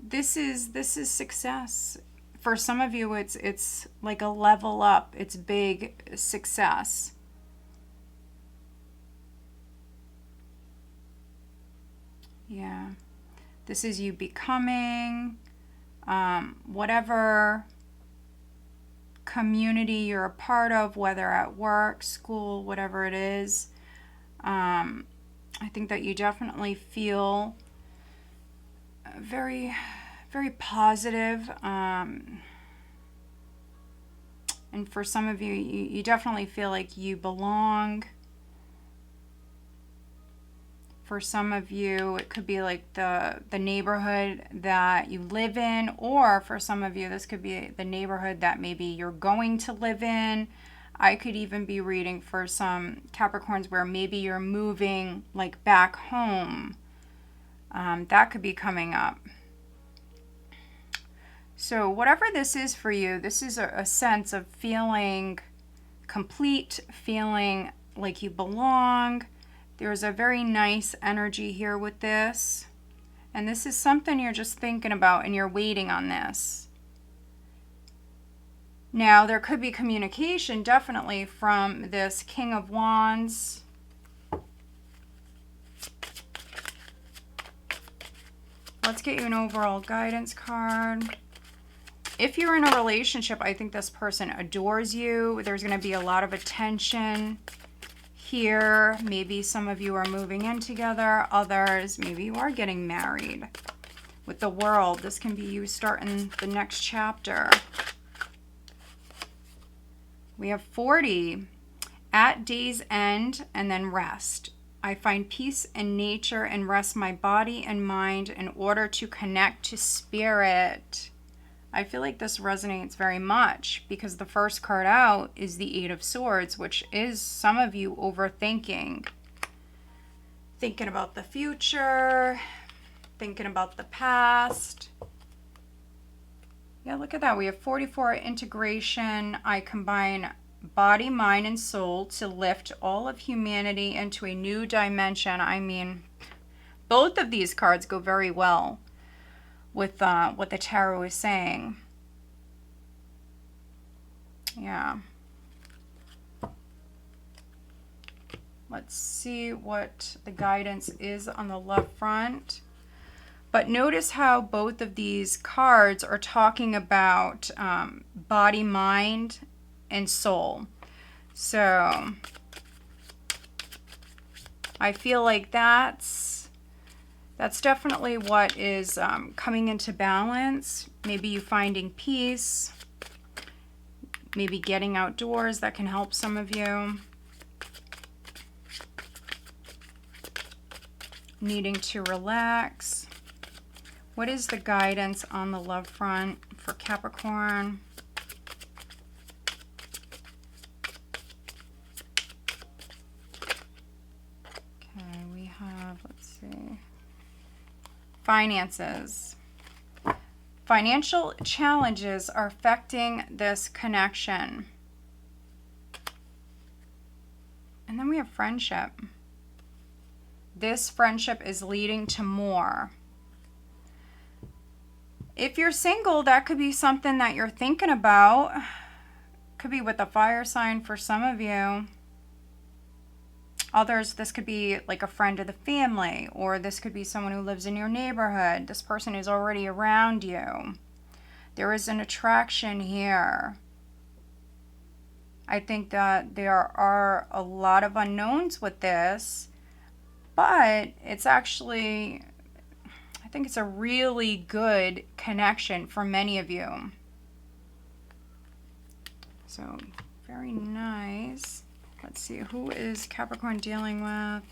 This is success. For some of you, it's like a level up. It's big success. Yeah. This is you becoming whatever community you're a part of, whether at work, school, whatever it is. I think that you definitely feel very, very positive. And for some of you, you definitely feel like you belong. For some of you, it could be like the neighborhood that you live in, or for some of you, this could be the neighborhood that maybe you're going to live in. I could even be reading for some Capricorns where maybe you're moving like back home. That could be coming up. So whatever this is for you, this is a sense of feeling complete, feeling like you belong. There's a very nice energy here with this. And this is something you're just thinking about and you're waiting on this. Now, there could be communication definitely from this King of Wands. Let's get you an overall guidance card. If you're in a relationship, I think this person adores you. There's going to be a lot of attention here. Maybe some of you are moving in together. Others, maybe you are getting married. With the World, this can be you starting the next chapter. We have 40. At day's end and then rest. I find peace in nature and rest my body and mind in order to connect to spirit. I feel like this resonates very much because the first card out is the Eight of Swords, which is some of you overthinking. Thinking about the future, thinking about the past. Yeah, look at that. We have 44 integration. I combine body, mind, and soul to lift all of humanity into a new dimension. I mean, both of these cards go very well with what the tarot is saying. Yeah. Let's see what the guidance is on the left front. But notice how both of these cards are talking about body, mind, and soul. So I feel like that's definitely what is coming into balance. Maybe you finding peace. Maybe getting outdoors. That can help some of you. Needing to relax. What is the guidance on the love front for Capricorn? see. Finances. Financial challenges are affecting this connection. And then we have friendship. This friendship is leading to more. If you're single, that could be something that you're thinking about. Could be with a fire sign for some of you. Others, this could be like a friend of the family, or this could be someone who lives in your neighborhood. This person is already around you. There is an attraction here. I think that there are a lot of unknowns with this, but it's actually, I think it's a really good connection for many of you. So, very nice. Let's see, who is Capricorn dealing with?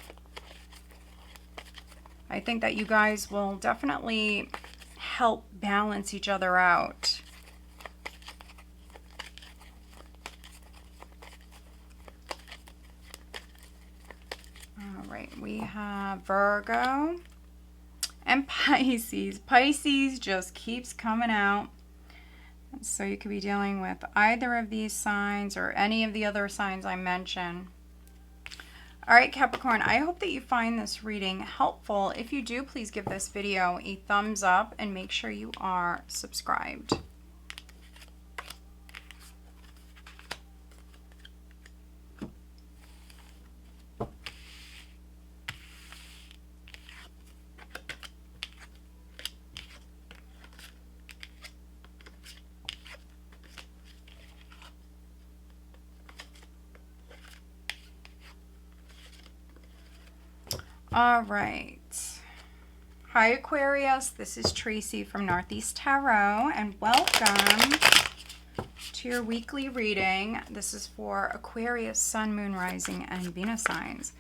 I think that you guys will definitely help balance each other out. All right, we have Virgo and Pisces. Pisces just keeps coming out. So you could be dealing with either of these signs or any of the other signs I mentioned. All right, Capricorn, I hope that you find this reading helpful. If you do, please give this video a thumbs up and make sure you are subscribed. All right. Hi, Aquarius. This is Tracy from Northeast Tarot, and welcome to your weekly reading. This is for Aquarius, Sun, Moon, Rising, and Venus signs.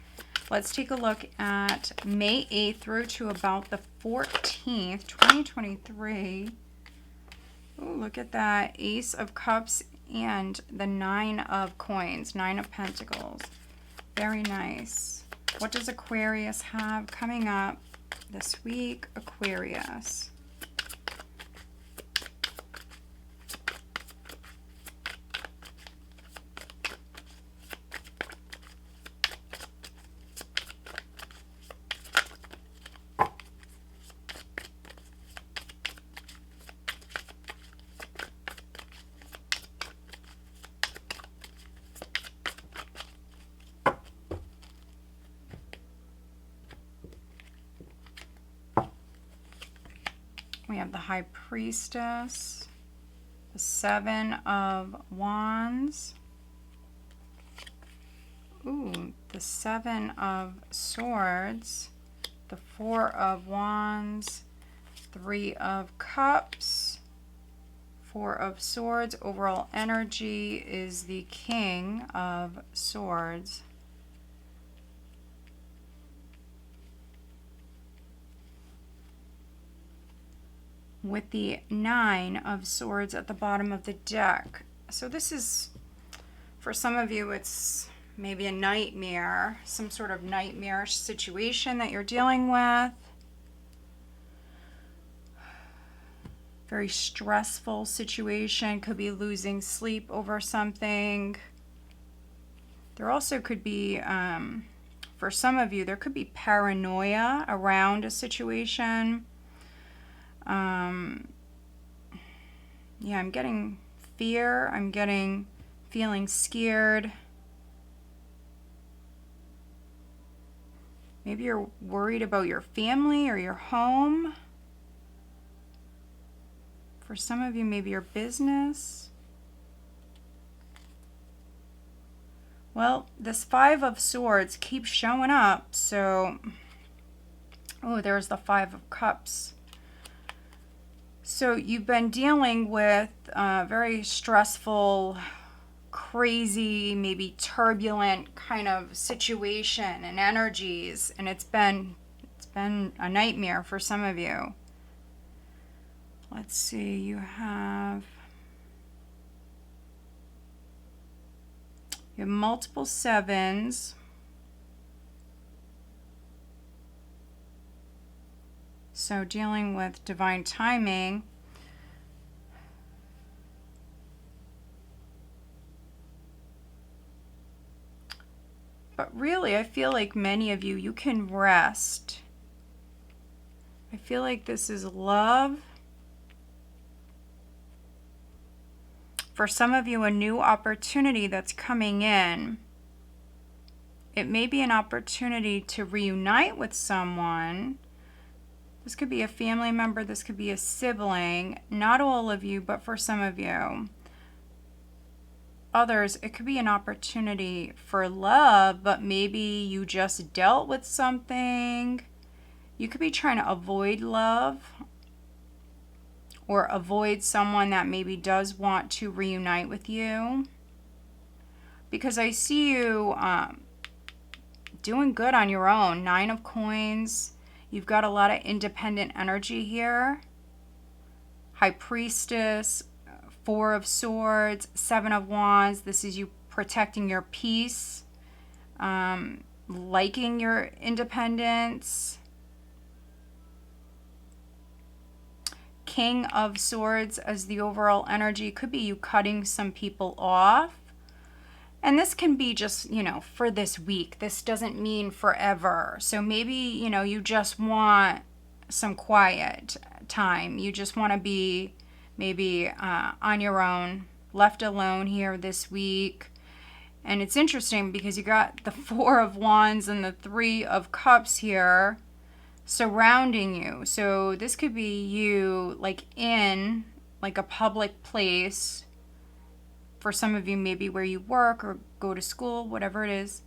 Let's take a look at May 8th through to about the 14th, 2023. Oh, look at that. Ace of Cups and the Nine of Coins, Nine of Pentacles. Very nice. What does Aquarius have coming up this week? Aquarius. We have the High Priestess, the Seven of Wands, ooh, the Seven of Swords, the Four of Wands, Three of Cups, Four of Swords. Overall energy is the King of Swords. With the Nine of Swords at the bottom of the deck. So this is, for some of you, it's maybe a nightmare, some sort of nightmarish situation that you're dealing with. Very stressful situation. Could be losing sleep over something. There also could be, for some of you, there could be paranoia around a situation. Yeah, I'm getting fear. I'm getting feeling scared. Maybe you're worried about your family or your home. For some of you, maybe your business. Well, this Five of Swords keeps showing up. So, oh, there's the Five of Cups. So you've been dealing with a very stressful, crazy, maybe turbulent kind of situation and energies, and it's been a nightmare for some of you. Let's see, you have multiple sevens. So dealing with divine timing. But really, I feel like many of you, you can rest. I feel like this is love. For some of you, a new opportunity that's coming in. It may be an opportunity to reunite with someone. This could be a family member, this could be a sibling. Not all of you, but for some of you. Others, it could be an opportunity for love, but maybe you just dealt with something. You could be trying to avoid love or avoid someone that maybe does want to reunite with you. Because I see you doing good on your own. 9 of Coins. You've got a lot of independent energy here. High Priestess, 4 of Swords, 7 of Wands. This is you protecting your peace, liking your independence. King of Swords as the overall energy. Could be you cutting some people off. And this can be just, you know, for this week. This doesn't mean forever. So maybe, you know, you just want some quiet time. You just want to be maybe on your own, left alone here this week. And it's interesting because you got the 4 of Wands and the 3 of Cups here surrounding you. So this could be you like in like a public place. For some of you, maybe where you work or go to school, whatever it is.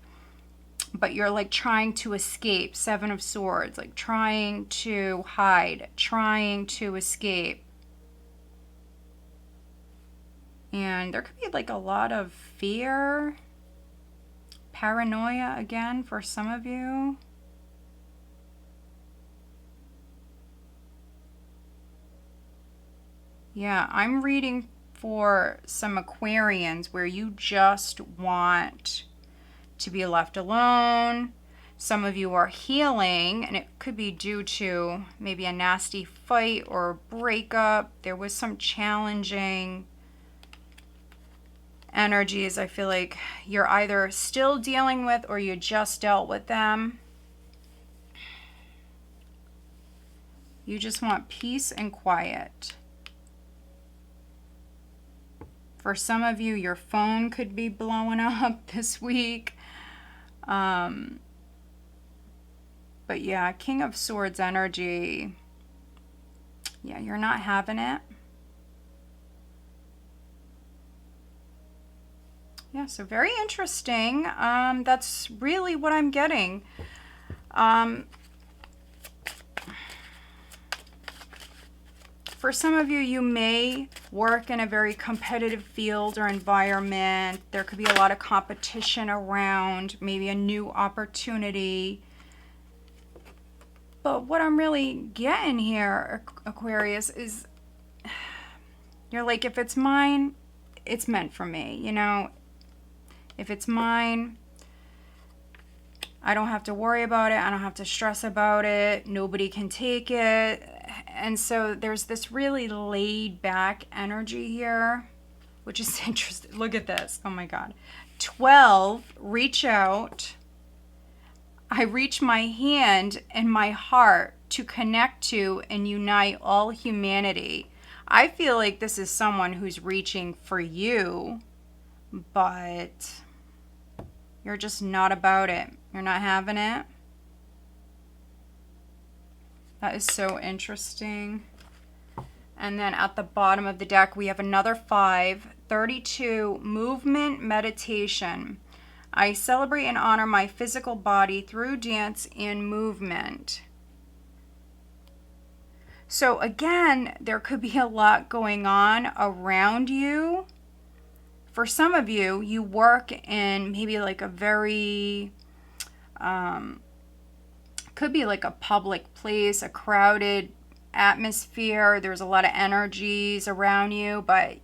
But you're like trying to escape. 7 of Swords, like trying to hide, trying to escape. And there could be like a lot of fear, paranoia again for some of you. Yeah, I'm reading for some Aquarians where you just want to be left alone. Some of you are healing, and it could be due to maybe a nasty fight or a breakup. There was some challenging energies I feel like you're either still dealing with or you just dealt with them. You just want peace and quiet. For some of you, your phone could be blowing up this week. But yeah, King of Swords energy. Yeah, you're not having it. Yeah, so very interesting. That's really what I'm getting. For some of you, you may work in a very competitive field or environment. There could be a lot of competition around, maybe a new opportunity. But what I'm really getting here, Aquarius, is you're like, if it's mine, it's meant for me. You know, if it's mine, I don't have to worry about it. I don't have to stress about it. Nobody can take it. And so there's this really laid back energy here, which is interesting. Look at this. Oh my God. 12, reach out. I reach my hand and my heart to connect to and unite all humanity. I feel like this is someone who's reaching for you, but you're just not about it. You're not having it. That is so interesting. And then at the bottom of the deck, we have another 5, 32, movement meditation. I celebrate and honor my physical body through dance and movement. So again, there could be a lot going on around you. For some of you, you work in maybe like a very, could be like a public place, a crowded atmosphere. There's a lot of energies around you, but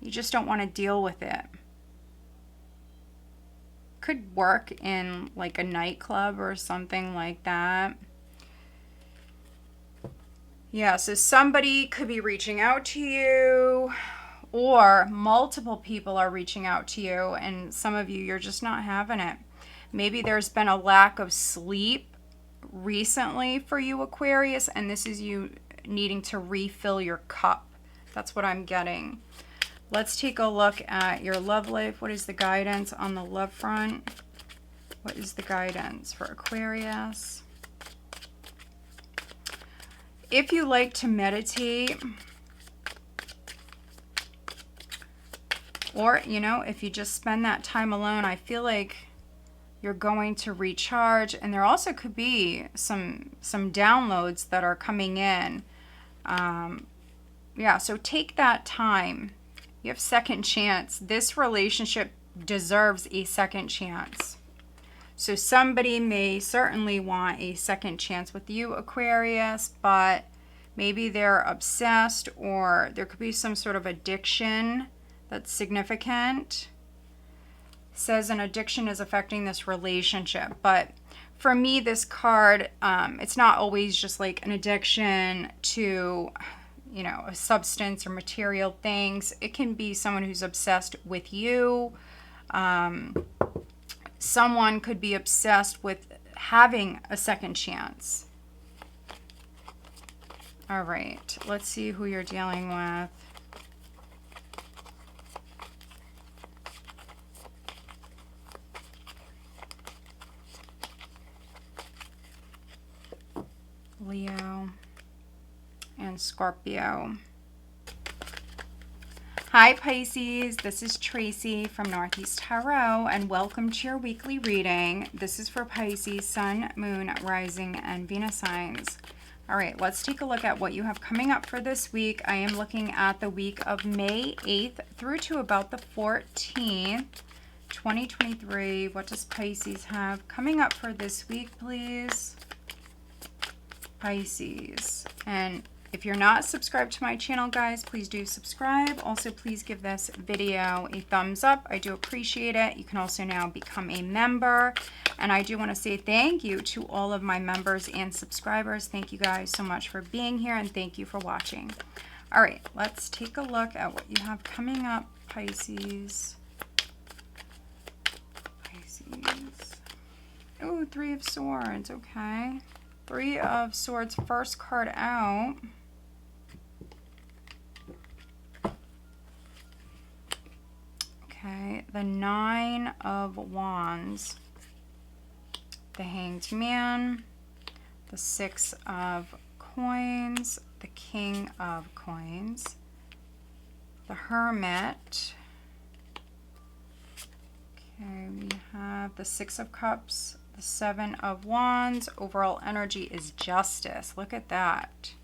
you just don't want to deal with it. Could work in like a nightclub or something like that. Yeah, so somebody could be reaching out to you, or multiple people are reaching out to you, and some of you, you're just not having it. Maybe there's been a lack of sleep recently for you, Aquarius, and this is you needing to refill your cup. That's what I'm getting. Let's take a look at your love life. What is the guidance on the love front? What is the guidance for Aquarius? If you like to meditate, or, you know, if you just spend that time alone, I feel like you're going to recharge. And there also could be some downloads that are coming in. Yeah, so take that time. You have second chance. This relationship deserves a second chance. So somebody may certainly want a second chance with you, Aquarius, but maybe they're obsessed, or there could be some sort of addiction that's significant. It says an addiction is affecting this relationship. But for me, this card, it's not always just like an addiction to, you know, a substance or material things. It can be someone who's obsessed with you. Someone could be obsessed with having a second chance. All right, let's see who you're dealing with. Leo and Scorpio. Hi Pisces, this is Tracy from Northeast Tarot, and welcome to your weekly reading. This is for Pisces, Sun, Moon, Rising, and Venus signs. All right, let's take a look at what you have coming up for this week. I am looking at the week of May 8th through to about the 14th, 2023. What does Pisces have coming up for this week, please? Pisces. And if you're not subscribed to my channel, guys, please do subscribe. Also, please give this video a thumbs up. I do appreciate it. You can also now become a member. And I do want to say thank you to all of my members and subscribers. Thank you guys so much for being here, and thank you for watching. All right, let's take a look at what you have coming up, Pisces. Pisces. Oh, Three of Swords. Okay. Three of Swords, first card out. Okay, the Nine of Wands, the Hanged Man, the Six of Coins, the King of Coins, the Hermit. Okay, we have the Six of Cups, the Seven of Wands. Overall energy is Justice. Look at that.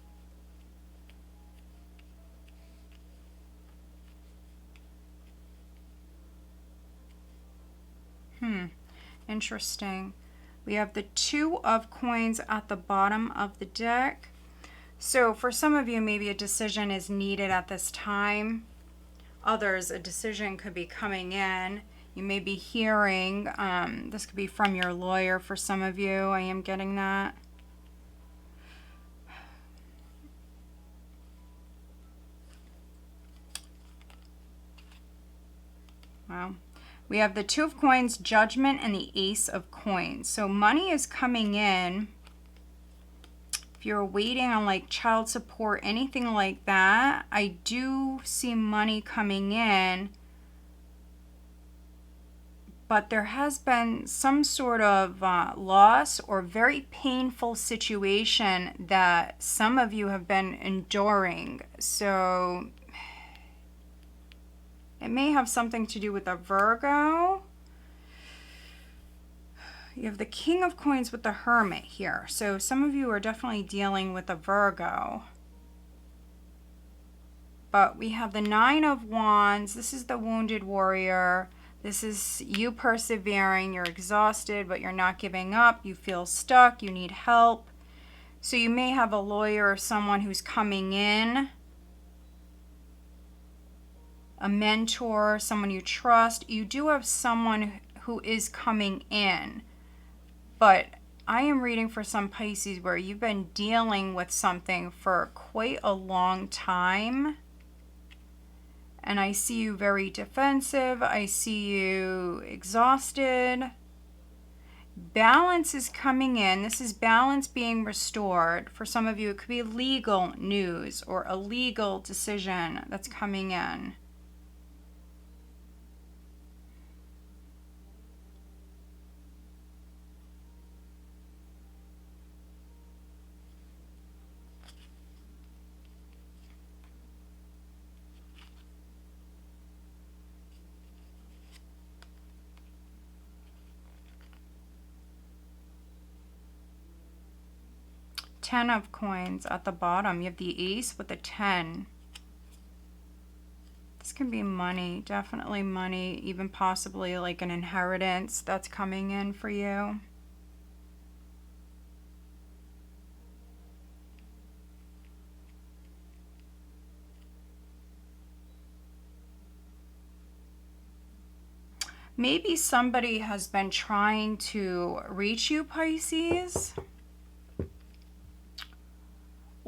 Interesting. We have the Two of Coins at the bottom of the deck. So for some of you, maybe a decision is needed at this time. Others, a decision could be coming in. You may be hearing, this could be from your lawyer for some of you. I am getting that. Wow. We have the Two of Coins, Judgment, and the Ace of Coins. So money is coming in. If you're waiting on like child support, anything like that, I do see money coming in. But there has been some sort of loss or very painful situation that some of you have been enduring. So it may have something to do with a Virgo. You have the King of Coins with the Hermit here. So some of you are definitely dealing with a Virgo. But we have the Nine of Wands. This is the Wounded Warrior. This is you persevering. You're exhausted, but you're not giving up. You feel stuck. You need help. So you may have a lawyer or someone who's coming in. A mentor, someone you trust. You do have someone who is coming in, but I am reading for some Pisces where you've been dealing with something for quite a long time. And I see you very defensive. I see you exhausted. Balance is coming in. This is balance being restored. For some of you, it could be legal news or a legal decision that's coming in. Ten of coins at the bottom. You have the ace with the 10. This can be money, definitely money, even possibly like an inheritance that's coming in for you. Maybe somebody has been trying to reach you, Pisces.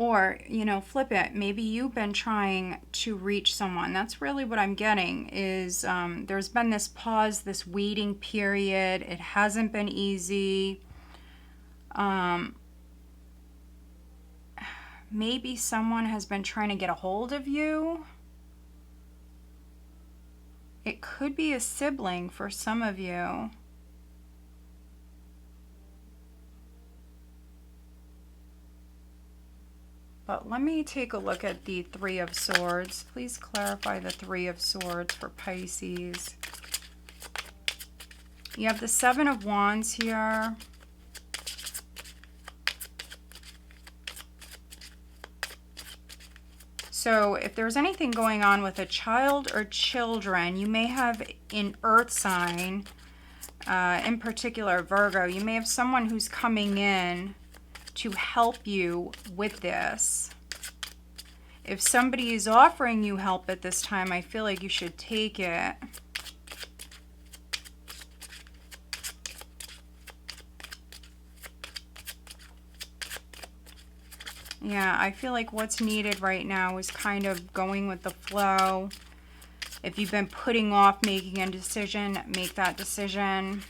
Or, you know, flip it. Maybe you've been trying to reach someone. That's really what I'm getting is there's been this pause, this waiting period. It hasn't been easy. Maybe someone has been trying to get a hold of you. It could be a sibling for some of you. But let me take a look at the Three of Swords. Please clarify the Three of Swords for Pisces. You have the Seven of Wands here. So if there's anything going on with a child or children, you may have an earth sign, in particular Virgo. You may have someone who's coming in to help you with this. If somebody is offering you help at this time, I feel like you should take it. Yeah, I feel like what's needed right now is kind of going with the flow. If you've been putting off making a decision, make that decision.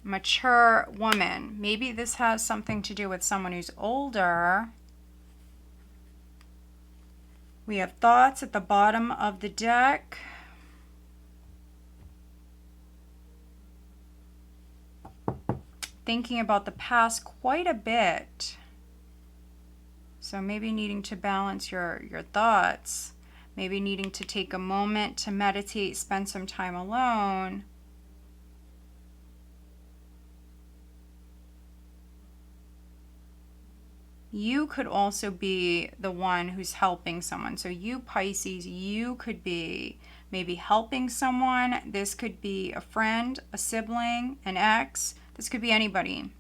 Mature woman. Maybe this has something to do with someone who's older. We have thoughts at the bottom of the deck. Thinking about the past quite a bit. So maybe needing to balance your thoughts. Maybe needing to take a moment to meditate, spend some time alone. You could also be the one who's helping someone. So you, Pisces, you could be maybe helping someone. This could be a friend, a sibling, an ex. This could be anybody.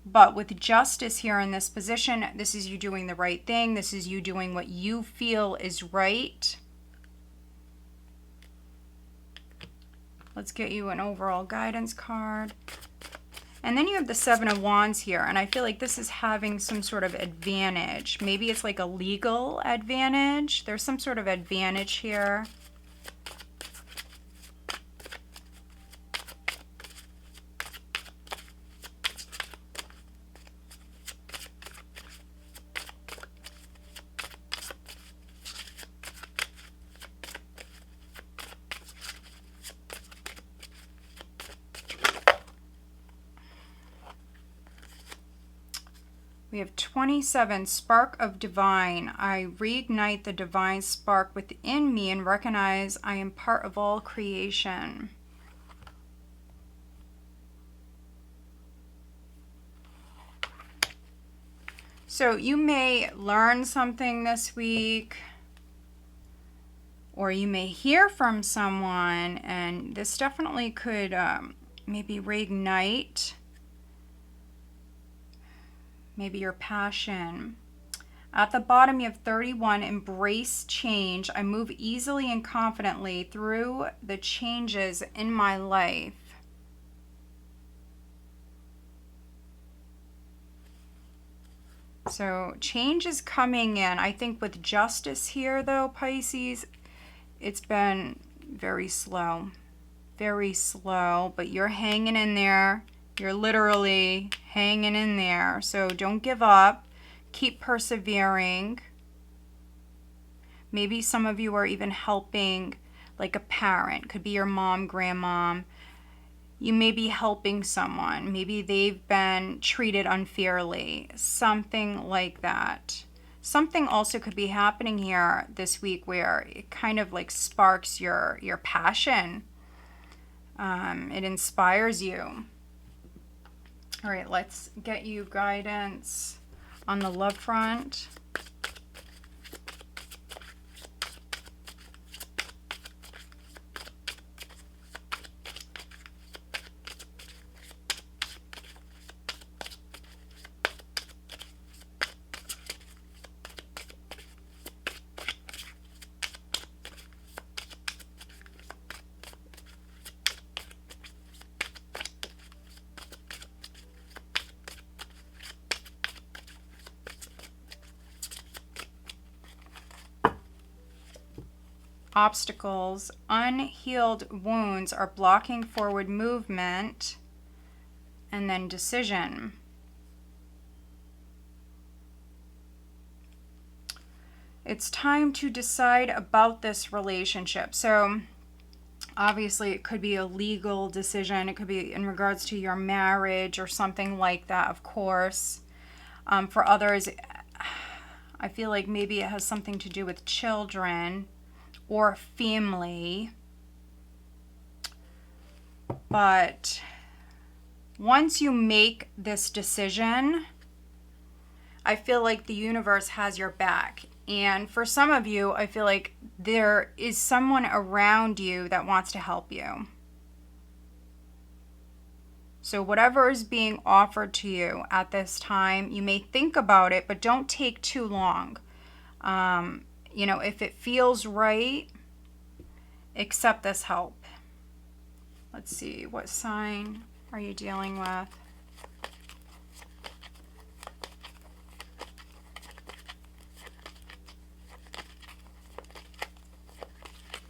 But with justice here in this position, this is you doing the right thing. This is you doing what you feel is right. Let's get you an overall guidance card. And then you have the Seven of Wands here, and I feel like this is having some sort of advantage. Maybe it's like a legal advantage. There's some sort of advantage here. We have 27, Spark of Divine. I reignite the divine spark within me and recognize I am part of all creation. So you may learn something this week, or you may hear from someone, and this definitely could maybe reignite maybe your passion. At the bottom, you have 31, embrace change. I move easily and confidently through the changes in my life. So change is coming in. I think with justice here, though, Pisces, it's been very slow, but you're hanging in there. You're literally hanging in there. So don't give up. Keep persevering. Maybe some of you are even helping like a parent. Could be your mom, grandmom. You may be helping someone. Maybe they've been treated unfairly. Something like that. Something also could be happening here this week where it kind of like sparks your passion. It inspires you. All right, let's get you guidance on the love front. Obstacles, unhealed wounds are blocking forward movement, and then decision. It's time to decide about this relationship. So obviously it could be a legal decision. It could be in regards to your marriage or something like that, of course. For others, I feel like maybe it has something to do with children or family. But once you make this decision, I feel like the universe has your back. And for some of you, I feel like there is someone around you that wants to help you. So whatever is being offered to you at this time, you may think about it, but don't take too long. You know, if it feels right, accept this help. Let's see, what sign are you dealing with?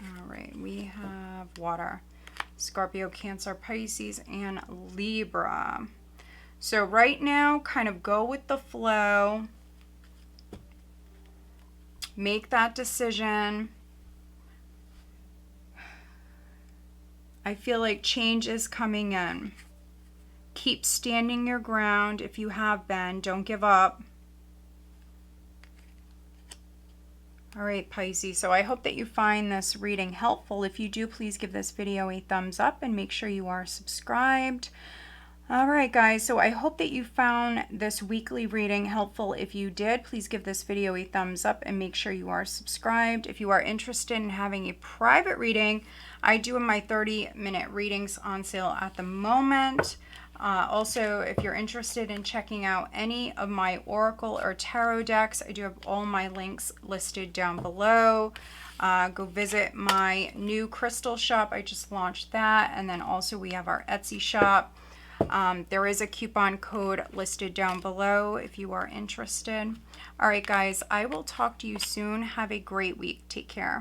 All right, we have water. Scorpio, Cancer, Pisces, and Libra. So right now, kind of go with the flow. Make that decision. I feel like change is coming in. Keep standing your ground if you have been. Don't give up. All right, Pisces. So I hope that you find this reading helpful. If you do, please give this video a thumbs up and make sure you are subscribed. All right, guys, so I hope that you found this weekly reading helpful. If you did, please give this video a thumbs up and make sure you are subscribed. If you are interested in having a private reading, I do have my 30-minute readings on sale at the moment. Also, if you're interested in checking out any of my Oracle or Tarot decks, I do have all my links listed down below. Go visit my new crystal shop. I just launched that. And then also we have our Etsy shop. There is a coupon code listed down below if you are interested. All right, guys, I will talk to you soon. Have a great week. Take care.